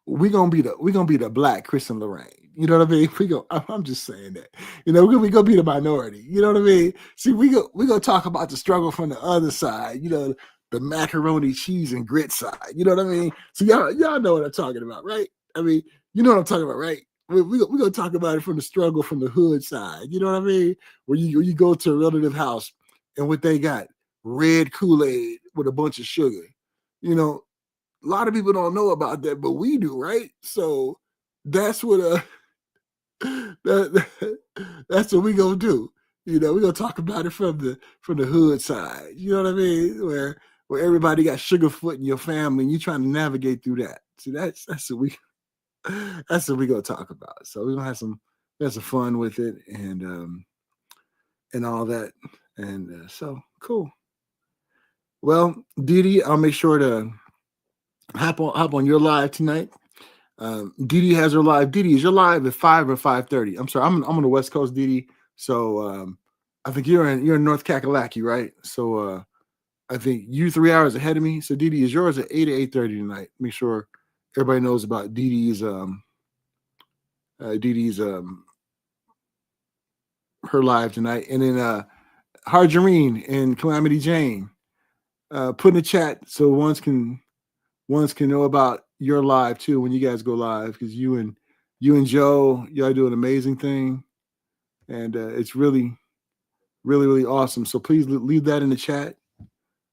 we gonna be the black Chris and Lorraine. You know what I mean? I'm just saying that. We gonna be the minority. You know what I mean? See, we gonna talk about the struggle from the other side. The macaroni, cheese, and grit side. You know what I mean? So y'all know what I'm talking about, right? I mean, you know what I'm talking about, right? We gonna talk about it from the struggle from the hood side. You know what I mean? Where you go to a relative house and what they got red Kool-Aid with a bunch of sugar. You know, a lot of people don't know about that, but we do, right? So that's what that, that's what we gonna do. We're gonna talk about it from the hood side. You know what I mean? Where everybody got sugarfoot in your family and you're trying to navigate through that. See, that's what we that's what we gonna talk about. So we're gonna have some fun with it and all that. And so cool. Well, Didi, I'll make sure to hop on your live tonight. Didi has her live. Didi, is your live at 5 or 5:30? I'm sorry, I'm on the West Coast, Didi. So I think you're in North Kakalaki, right? So I think you 3 hours ahead of me. So Didi, is yours at 8 or 8:30 tonight? Make sure everybody knows about Didi's her live tonight. And then Harjareen and Calamity Jane, put in the chat so ones can know about your live too when you guys go live, because you and Joe, y'all do an amazing thing, and it's really, really, really awesome. So please leave that in the chat.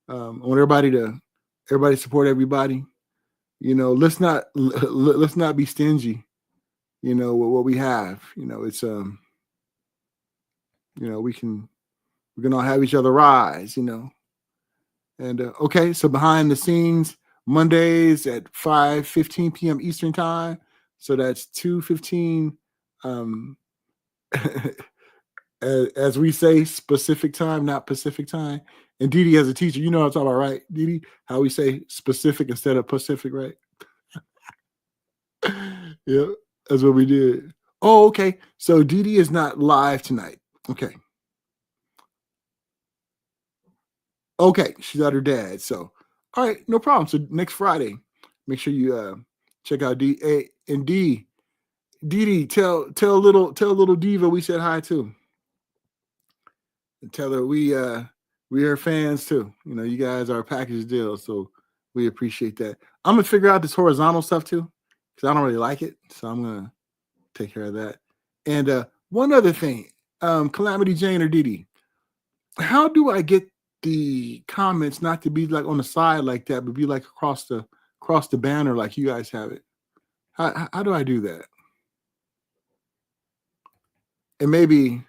I want everybody support everybody. Let's not be stingy. With what we have. It's we can all have each other rise. And okay, so behind the scenes, Mondays at 5:15 p.m. Eastern time. So that's 2:15. As we say, specific time, not Pacific time. And Didi, as a teacher, you know what I'm talking about, right? Didi, how we say specific instead of Pacific, right? Yeah, that's what we did. Oh, okay. So Didi is not live tonight. Okay. Okay, she's at her dad. So, all right, no problem. So next Friday, make sure you check out D. And Didi, tell little Diva we said hi to. And tell her we are fans too. You guys are a package deal, so we appreciate that. I'm gonna figure out this horizontal stuff too, because I don't really like it. So I'm gonna take care of that. And one other thing, Calamity Jane or Didi, how do I get the comments not to be like on the side like that, but be like across the banner like you guys have it? How do I do that? And maybe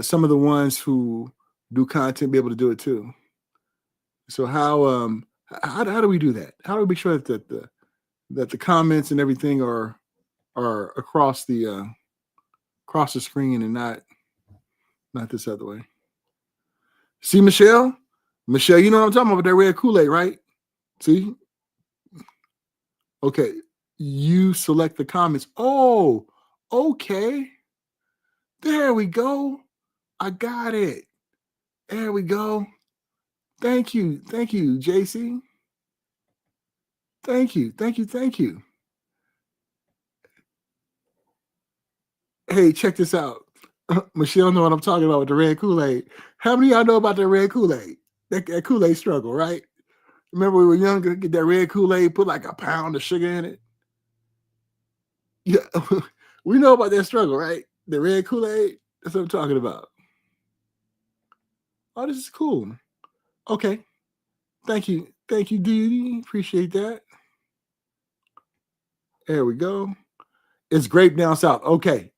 some of the ones who do content be able to do it too. So how do we do that? How do we make sure that the comments and everything are across the screen and not this other way? See, Michelle, you know what I'm talking about with that red Kool-Aid, right? See? Okay. You select the comments. Oh, okay. There we go. I got it. There we go. Thank you, JC. Thank you. Hey, check this out. Michelle know what I'm talking about with the red Kool-Aid. How many of y'all know about the red Kool-Aid? That Kool-Aid struggle, right? Remember we were younger, get that red Kool-Aid, put like a pound of sugar in it. Yeah, we know about that struggle, right? The red Kool-Aid. That's what I'm talking about. Oh, this is cool. Okay. Thank you, Dee. Appreciate that. There we go. It's grape down south. Okay.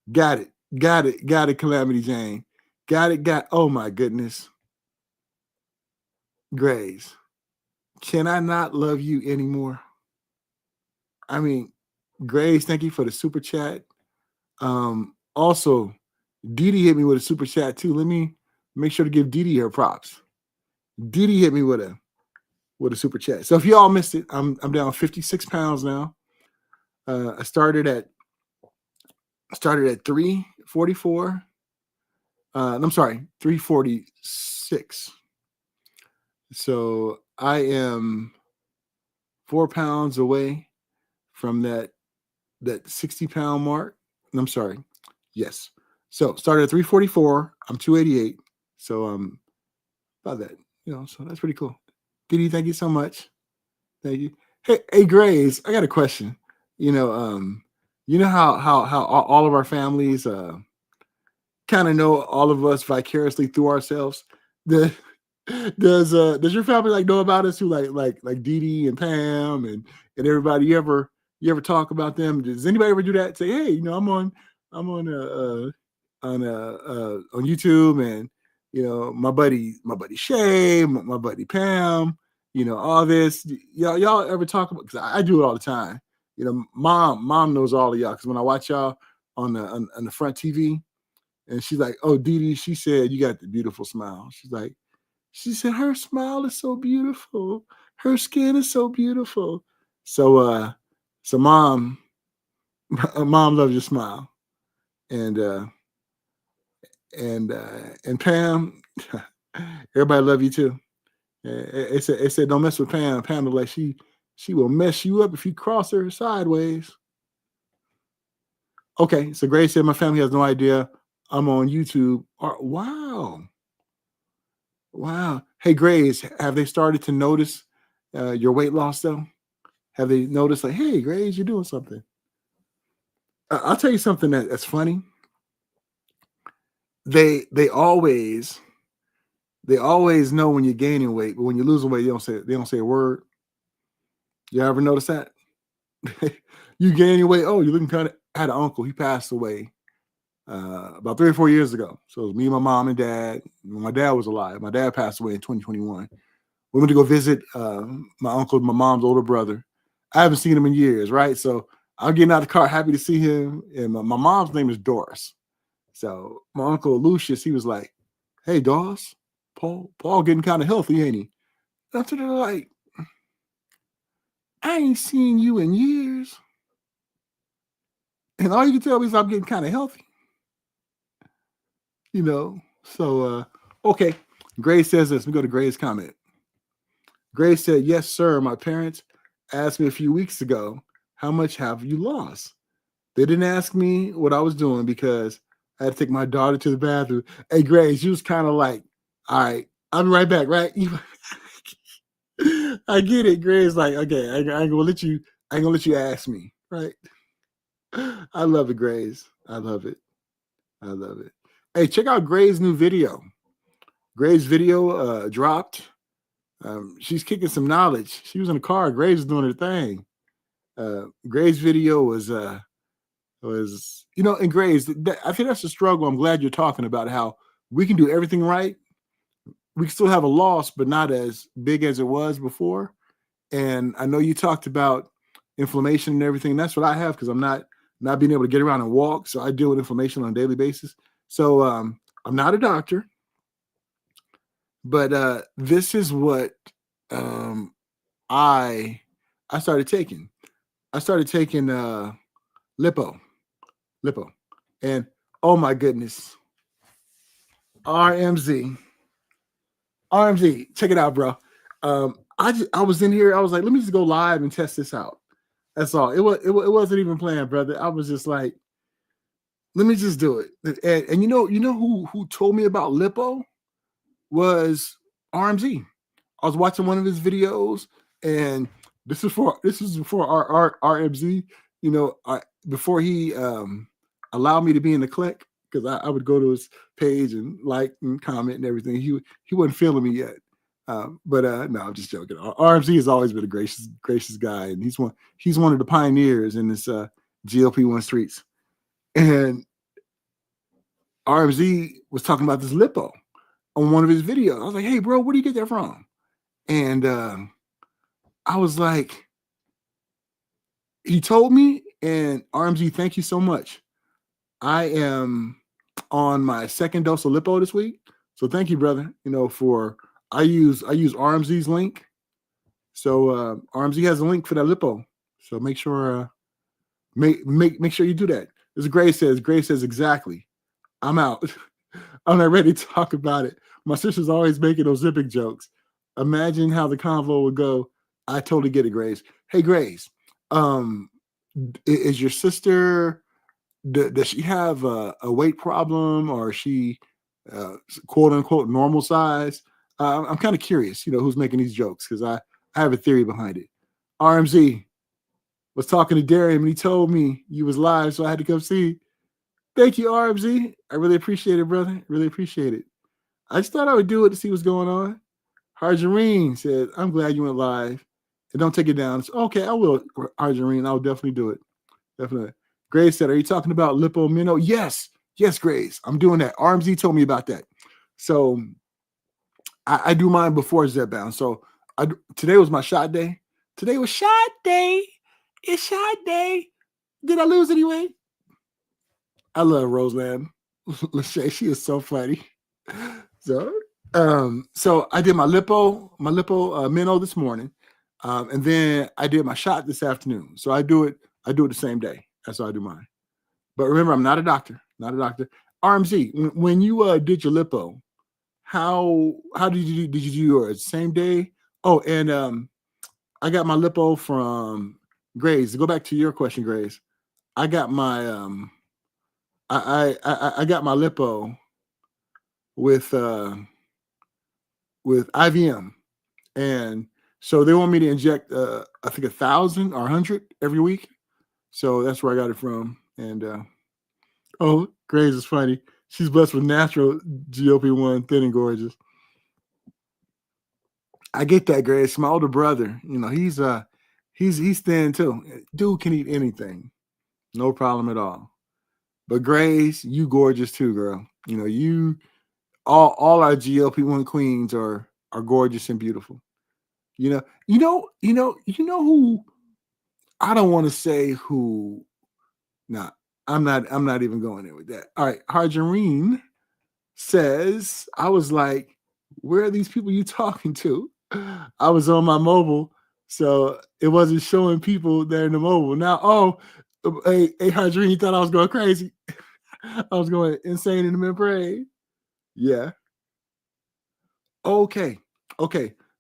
Got it. Calamity Jane. Got it. Oh my goodness. Grace, can I not love you anymore? I mean, Grace, thank you for the super chat. Also, Dee Dee hit me with a super chat too. Let me make sure to give Dee Dee her props. Dee Dee hit me with a super chat. So if you all missed it, I'm down 56 pounds now. I started at 344. I'm sorry, 346. So I am 4 pounds away from that 60-pound mark. I'm sorry. Yes. So started at 344. I'm 288. So about that. So that's pretty cool. Didi, thank you so much. Thank you. Hey, Grace, I got a question. How all of our families kind of know all of us vicariously through ourselves. The does your family like know about us, who like Dee Dee and Pam and everybody? You ever talk about them? Does anybody ever do that? Say, hey, I'm on YouTube, and my buddy Shay, my buddy Pam, all this. Y'all ever talk about? Because I do it all the time. Mom knows all of y'all, because when I watch y'all on the front TV, and she's like, "Oh, Dee Dee, she said you got the beautiful smile." She said her smile is so beautiful. Her skin is so beautiful. So mom loves your smile, and Pam, everybody love you too. It said don't mess with Pam. Pam look like she will mess you up if you cross her sideways. Okay, so Grace said my family has no idea I'm on YouTube. Wow. Hey, Grace, have they started to notice your weight loss though? Have they noticed, like, hey, Grace, you're doing something? I'll tell you something that's funny. They always know when you're gaining weight, but when you're losing weight, they don't say a word. You ever notice that? You gaining weight? Oh, you're looking kind of. I had an uncle. He passed away about 3 or 4 years ago. So it was me, my mom, and dad. When my dad was alive. My dad passed away in 2021. We went to go visit my uncle, my mom's older brother. I haven't seen him in years, right? So I'm getting out of the car, happy to see him. And my mom's name is Doris. So my uncle Lucius, he was like, "Hey, Doris, Paul getting kind of healthy, ain't he?" After they're like, "I ain't seen you in years, and all you can tell me is I'm getting kind of healthy." So okay. Grace says this. We go to Grace's comment. Grace said, "Yes, sir. My parents asked me a few weeks ago, how much have you lost? They didn't ask me what I was doing because I had to take my daughter to the bathroom." Hey, Grace, you was kind of like, "All right, I'll be right back," right? I get it. Grace like, okay, I ain't gonna let you ask me, right? I love it, Grace. I love it. Hey, check out Gray's new video. Gray's video dropped. She's kicking some knowledge. She was in the car. Gray's doing her thing. Gray's video was and Gray's. I think that's the struggle. I'm glad you're talking about how we can do everything right. We can still have a loss, but not as big as it was before. And I know you talked about inflammation and everything. That's what I have, because I'm not being able to get around and walk. So I deal with inflammation on a daily basis. So I'm not a doctor, but this is what I started taking. I started taking lipo, and oh my goodness, RMZ, check it out, bro. I was in here. I was like, let me just go live and test this out. That's all. It wasn't even planned, brother. I was just like, let me just do it. And you know who told me about lipo was RMZ. I was watching one of his videos, and this is before our RMZ. Before he allowed me to be in the clique, because I would go to his page and like and comment and everything. He wasn't feeling me yet. But no, I'm just joking. RMZ has always been a gracious guy, and he's one of the pioneers in this GLP-1 streets. And RMZ was talking about this lipo on one of his videos. I was like, "Hey, bro, where do you get that from?" And I was like, he told me, and RMG, thank you so much. I am on my second dose of lipo this week. So thank you, brother. For I use RMZ's link. So RMZ has a link for that lipo. So make sure make sure you do that. As Grace says exactly. I'm out. I'm not ready to talk about it. My sister's always making those zipping jokes. Imagine how the convo would go. I totally get it, Grace. Hey, Grace, is your sister, does she have a weight problem, or is she quote unquote normal size? I'm kind of curious, who's making these jokes, because I have a theory behind it. RMZ was talking to Darian and he told me you was live, so I had to come see. Thank you, RMZ. I really appreciate it, brother. Really appreciate it. I just thought I would do it to see what's going on. Harjareen said, I'm glad you went live. And don't take it down. It's, okay, I will, Harjareen. I'll definitely do it. Definitely. Grace said, are you talking about lipomino? Yes. Yes, Grace. I'm doing that. RMZ told me about that. So I do mine before Zeb Bound. So today was my shot day. Today was shot day. It's shot day. Did I lose anyway? I love Roseland. Lachey, she is so funny. So I did my lipo minnow this morning, and then I did my shot this afternoon. So I do it the same day. That's how I do mine. But remember, I'm not a doctor. Not a doctor. RMZ, when you did your lipo, how did you do yours? Same day? Oh, and I got my lipo from Grace. To go back to your question, Grace, I got my I got my lipo with IVM, and so they want me to inject I think 1,000 or 100 every week. So that's where I got it from. And oh, Grace is funny. She's blessed with natural GLP-1, thin and gorgeous. I get that, Grace. My older brother, he's thin too. Dude can eat anything, no problem at all. But Grace, you gorgeous too, girl. You all our GLP-1 queens are gorgeous and beautiful. You know who, I don't want to say who. Nah, I'm not even going there with that. All right, Harjareen says, I was like, where are these people you talking to? I was on my mobile, so it wasn't showing people there in the mobile. Now, hey, Harjareen, you thought I was going crazy? I was going insane in the mid-parade. Yeah. Okay.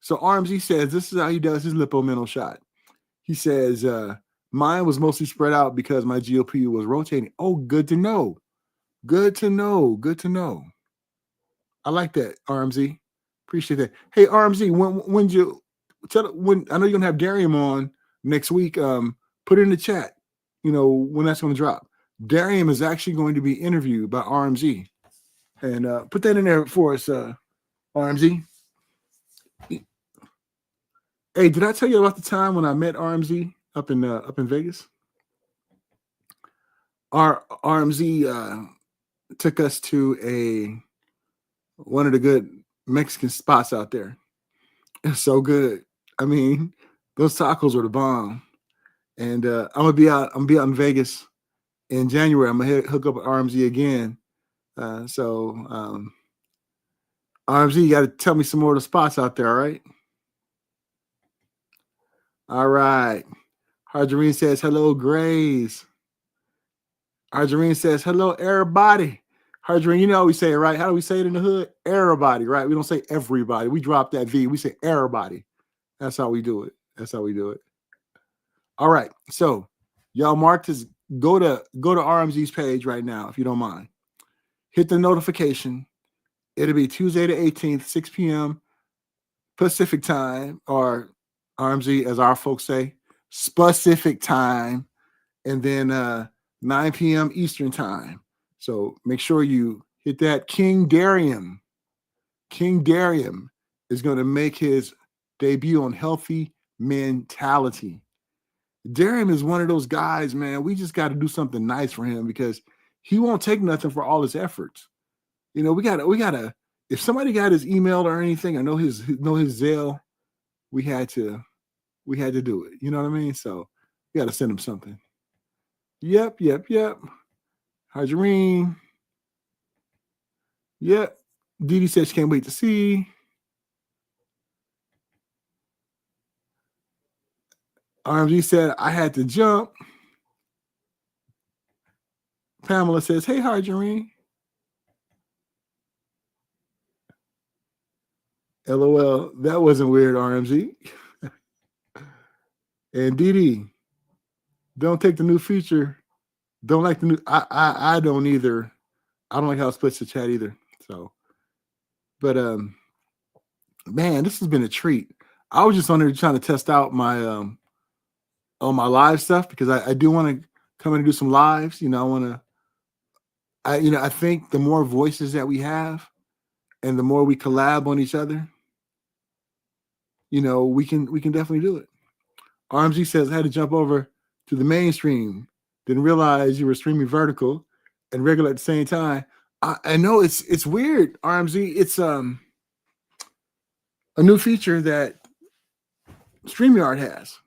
So RMZ says this is how he does his lipomental shot. He says, mine was mostly spread out because my GLP was rotating. Oh, good to know. Good to know. I like that, RMZ. Appreciate that. Hey, RMZ, when I know you're gonna have Darian on next week, put it in the chat, when that's gonna drop. Darian is actually going to be interviewed by RMZ. And put that in there for us, RMZ. Hey, did I tell you about the time when I met RMZ up in Vegas? Our RMZ took us to one of the good Mexican spots out there. It's so good. I mean, those tacos were the bomb. And I'm gonna be out in Vegas in January. I'm gonna hook up with RMZ again. So RMZ, you got to tell me some more of the spots out there, all right? All right. Harjareen says, hello, Grace. Harjareen says, hello, everybody. Harjareen, you know how we say it, right? How do we say it in the hood? Everybody, right? We don't say everybody. We drop that V. We say everybody. That's how we do it. All right. So y'all mark this. Go to RMZ's page right now, if you don't mind. Hit the notification. It'll be Tuesday the 18th, 6 p.m. Pacific time, or RMZ, as our folks say, specific time, and then 9 p.m. Eastern time. So make sure you hit that. King Darian is going to make his debut on Healthy Mentality. Darian is one of those guys, man. We just got to do something nice for him, because he won't take nothing for all his efforts. We gotta. If somebody got his email or anything, I know his Zelle, we had to do it. You know what I mean? So we got to send him something. Yep. Hygerine. Yep. Dee Dee said she can't wait to see. RMG said I had to jump. Pamela says, hey, Hygerine. LOL. That wasn't weird, RMG. And Dee Dee, don't take the new feature. Don't like the new. I don't either. I don't like how it splits the chat either. So, but man, this has been a treat. I was just on there trying to test out my on my live stuff because I do want to come in and do some lives. You know, I think the more voices that we have and the more we collab on each other, you know, we can definitely do it. RMG says I had to jump over to the mainstream. Didn't realize you were streaming vertical and regular at the same time. I know it's weird, RMZ. It's a new feature that StreamYard has,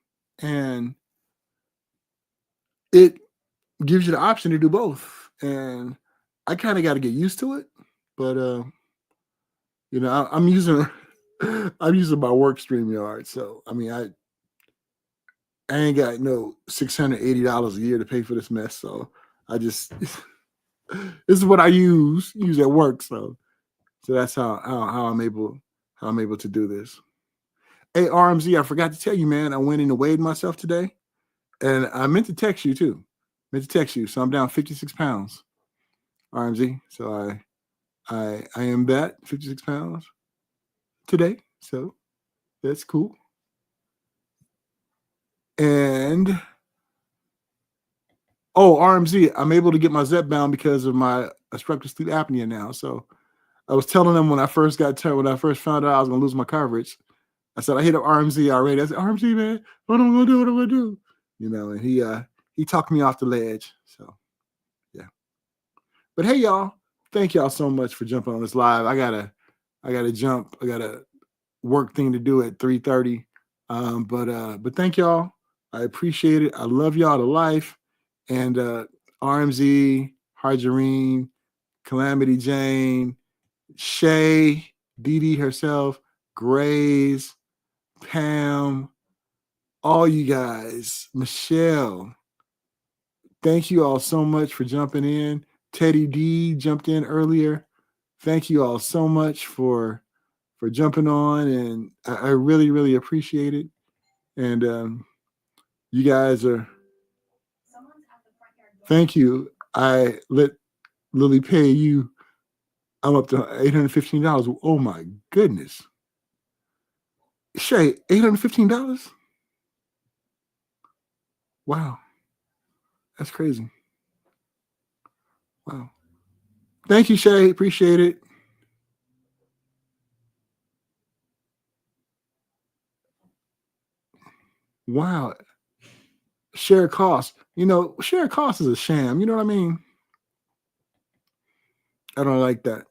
and it gives you the option to do both. And I kind of got to get used to it, but you know, I'm using my work StreamYard, so I mean, I ain't got no $680 a year to pay for this mess, so I just this is what I use at work, so that's how I'm able to do this. Hey, RMZ, I forgot to tell you, man, I went in and weighed myself today, and I meant to text you too. So I'm down 56 pounds, RMZ. So I am that 56 pounds today, so that's cool. And RMZ, I'm able to get my Zepbound because of my obstructive sleep apnea now. So I was telling them when I first found out I was gonna lose my coverage, I said I hit up RMZ already. I said, RMZ, man, what am I gonna do? You know, and he talked me off the ledge. So yeah. But hey, y'all, thank y'all so much for jumping on this live. I gotta jump. I got a work thing to do at 3:30. But thank y'all. I appreciate it. I love y'all to life. And RMZ, Harjareen, Calamity Jane, Shay, Dee Dee herself, Grace, Pam, all you guys, Michelle. Thank you all so much for jumping in. Teddy D jumped in earlier. Thank you all so much for jumping on, and I really, really appreciate it. And you guys are. Thank you. I let Lily pay you. I'm up to $815. Oh my goodness. Shay, $815? Wow. That's crazy. Wow. Thank you, Shay. Appreciate it. Wow. Share cost. You know, share cost is a sham. You know what I mean? I don't like that.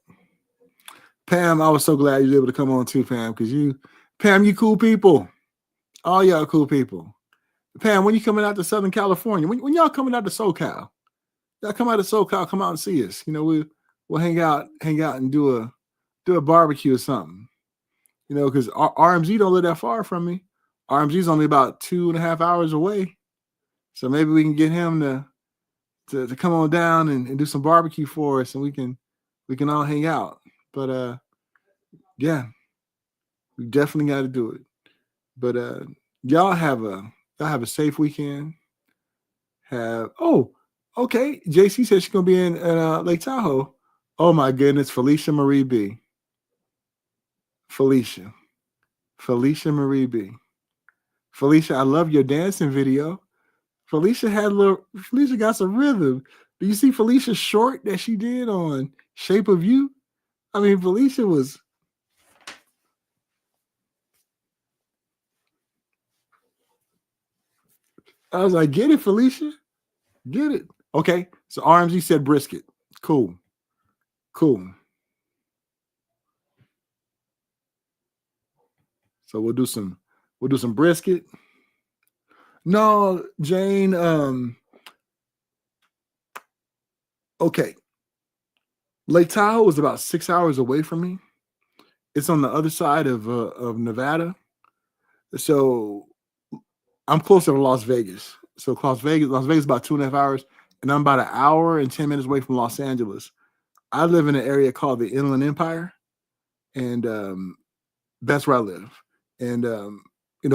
Pam, I was so glad you were able to come on too, Pam, because you cool people. All y'all cool people. Pam, when you coming out to Southern California? When y'all coming out to SoCal? Y'all come out to SoCal, come out and see us. You know, we'll hang out and do a barbecue or something. You know, because RMZ don't live that far from me. RMZ's only about 2.5 hours away. So maybe we can get him to come on down and do some barbecue for us, and we can all hang out. But yeah, we definitely got to do it. But y'all have a safe weekend. Okay. JC said she's gonna be in Lake Tahoe. Oh my goodness, Felicia Marie B. Felicia Marie B. Felicia, I love your dancing video. Felicia got some rhythm. Do you see Felicia's short that she did on Shape of You? I mean, Felicia was. I was like, get it, Felicia. Get it. Okay. So RMZ said brisket. Cool. So we'll do some We'll do some brisket. No, Jane. Okay. Lake Tahoe is about 6 hours away from me. It's on the other side of Nevada. So I'm closer to Las Vegas. So Las Vegas is about 2.5 hours, and I'm about an hour and 10 minutes away from Los Angeles. I live in an area called the Inland Empire, and that's where I live. And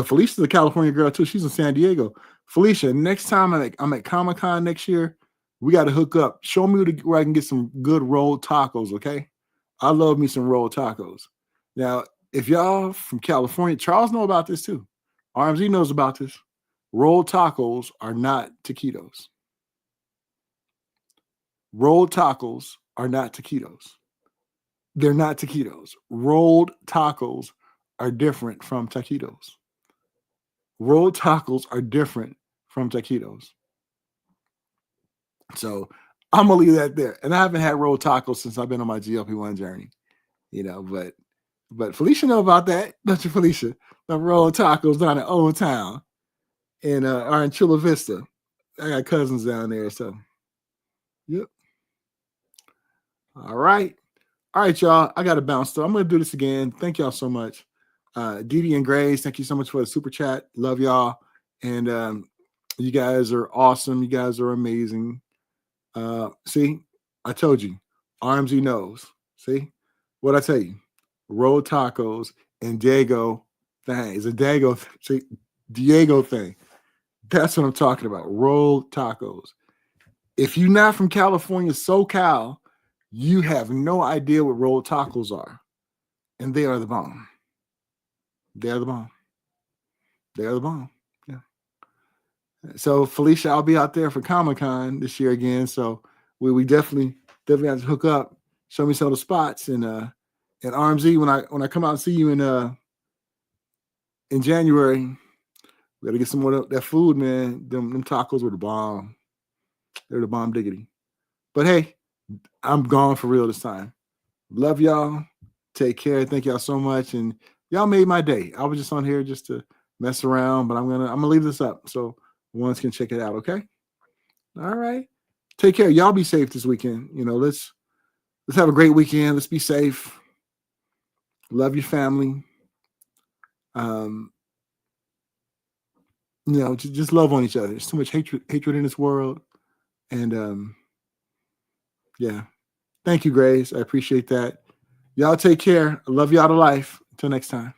Felicia's a California girl too. She's in San Diego. Felicia, next time I'm at Comic-Con next year, we got to hook up. Show me where I can get some good rolled tacos, okay? I love me some rolled tacos. Now, if y'all from California, Charles know about this too. RMZ knows about this. Rolled tacos are not taquitos. Rolled tacos are not taquitos. They're not taquitos. Rolled tacos are different from taquitos. Rolled tacos are different from taquitos. So I'm gonna leave that there. And I haven't had rolled tacos since I've been on my GLP-1 journey, but Felicia know about that, don't you, Felicia? The rolled tacos down in Old Town and are in Chula Vista. I got cousins down there, so yep. All right. All right, y'all. I got to bounce, though. I'm going to do this again. Thank y'all so much. Dee and Grace, thank you so much for the super chat. Love y'all. And you guys are awesome. You guys are amazing. See, I told you. RMZ knows. See? What'd I tell you? Rolled tacos and Diego thing. It's a Diego thing. That's what I'm talking about. Rolled tacos. If you're not from California, SoCal, you have no idea what rolled tacos are. And they are the bomb. They are the bomb. They are the bomb. Yeah. So Felicia, I'll be out there for Comic-Con this year again. So we definitely have to hook up, show me some of the spots. And RMZ, when I come out and see you in January, we gotta get some more of that food, man. Them tacos were the bomb. They're the bomb diggity. But hey, I'm gone for real this time. Love y'all. Take care. Thank y'all so much. And y'all made my day. I was just on here just to mess around, but I'm gonna leave this up so ones can check it out. Okay. All right. Take care. Y'all be safe this weekend. Let's have a great weekend. Let's be safe. Love your family. Just love on each other. There's too much hatred in this world. And yeah. Thank you, Grace. I appreciate that. Y'all take care. I love y'all to life. Until next time.